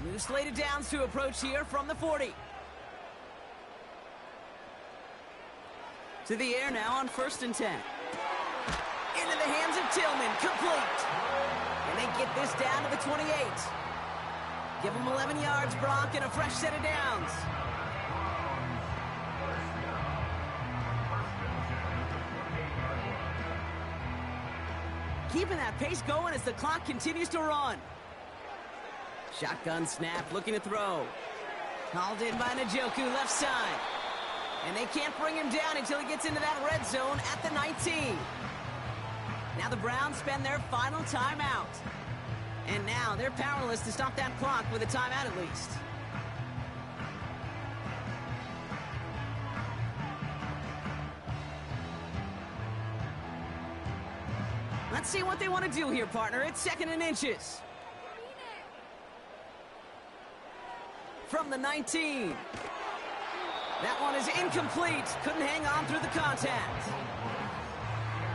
New slated downs to approach here from the 40. To the air now on 1st and 10. Into the hands of Tillman, complete. And they get this down to the 28. Give them 11 yards, Brock, and a fresh set of downs. Keeping that pace going as the clock continues to run. Shotgun snap, looking to throw. Hauled in by Njoku, left side. And they can't bring him down until he gets into that red zone at the 19. Now the Browns spend their final timeout. And now they're powerless to stop that clock with a timeout at least. Let's see what they want to do here, partner. It's 2nd and inches. From the 19. That one is incomplete. Couldn't hang on through the contact.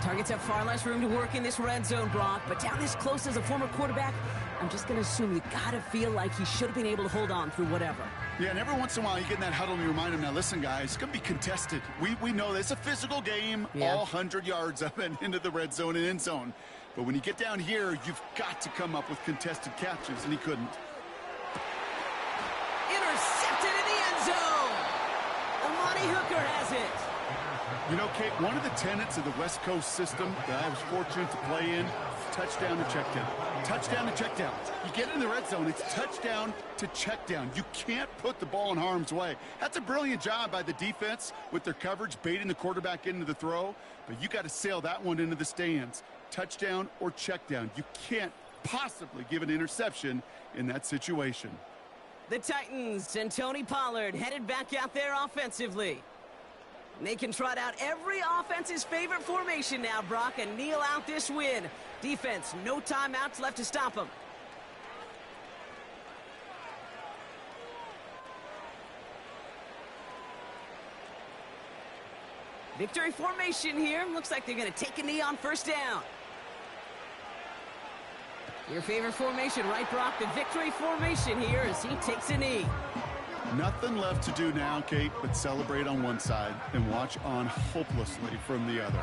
Targets have far less room to work in this red zone, Brock, but down this close as a former quarterback, I'm just going to assume you got to feel like he should have been able to hold on through whatever. Yeah, and every once in a while you get in that huddle and you remind him, now listen, guys, it's going to be contested. We know this. It's a physical game, all 100 yards of it into the red zone and end zone. But when you get down here, you've got to come up with contested catches, and he couldn't. Intercepted in the end zone. Amani Hooker has it. You know, Kate, one of the tenets of the West Coast system that I was fortunate to play in, touchdown to check down. Touchdown to check down. You get in the red zone, it's touchdown to check down. You can't put the ball in harm's way. That's a brilliant job by the defense with their coverage, baiting the quarterback into the throw. But you got to sail that one into the stands. Touchdown or check down. You can't possibly give an interception in that situation. The Titans and Tony Pollard headed back out there offensively. They can trot out every offense's favorite formation now, Brock, and kneel out this win. Defense, no timeouts left to stop them. Victory formation here. Looks like they're going to take a knee on first down. Your favorite formation, right, Brock? The victory formation here as he takes a knee. Nothing left to do now, Kate, but celebrate on one side and watch on hopelessly from the other.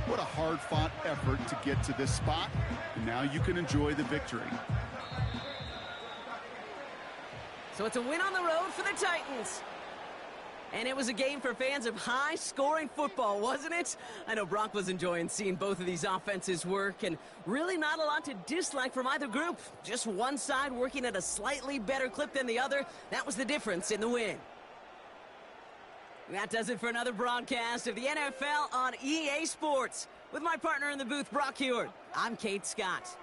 What a hard-fought effort to get to this spot, and now you can enjoy the victory. So it's a win on the road for the Titans. And it was a game for fans of high-scoring football, wasn't it? I know Brock was enjoying seeing both of these offenses work, and really not a lot to dislike from either group. Just one side working at a slightly better clip than the other. That was the difference in the win. That does it for another broadcast of the NFL on EA Sports. With my partner in the booth, Brock Heward, I'm Kate Scott.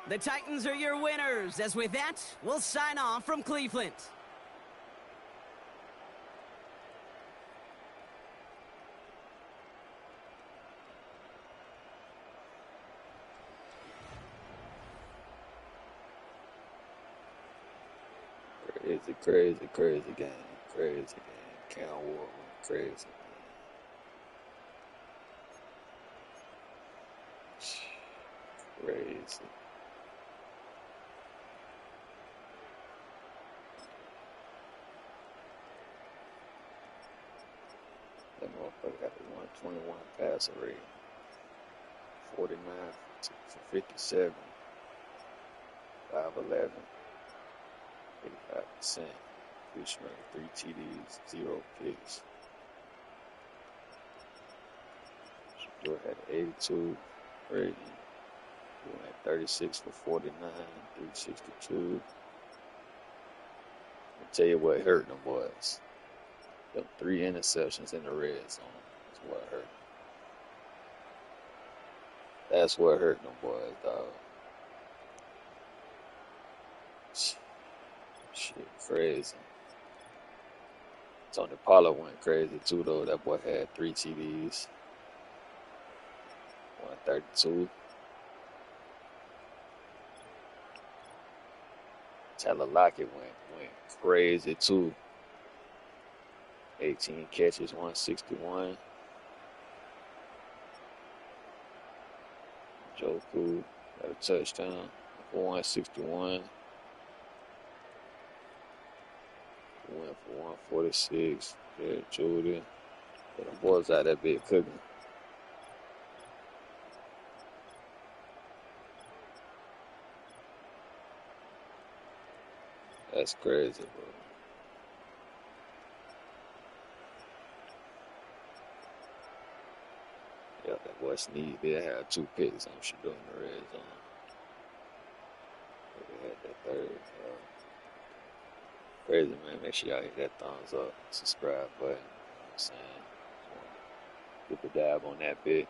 The Titans are your winners, as with that, we'll sign off from Cleveland. Crazy game. Cal War went crazy. Crazy. That motherfucker got the 121 passer rate. 49 for 57. 5'11". 85%. Fish ran 3 TDs, 0 picks. Shaduer had 82 rating. He went 36 for 49, 362. I'll tell you what hurt them boys. Them 3 interceptions in the red zone. That's what hurt. That's what hurt them boys, dog. Shit, crazy. Tony Pollard went crazy too, though. That boy had 3 TDs. 132. Tyler Lockett went crazy too. 18 catches, 161. Joku got a touchdown for 161. Went for 146. Yeah, Judy. But the boys out that big cooking. That's crazy, bro. Yeah, that boy Sneed did have 2 picks on Shaduer in the red zone. They had that third. Crazy, man. Make sure y'all hit that thumbs up, subscribe button. You know what I'm saying? took a dab on that bit.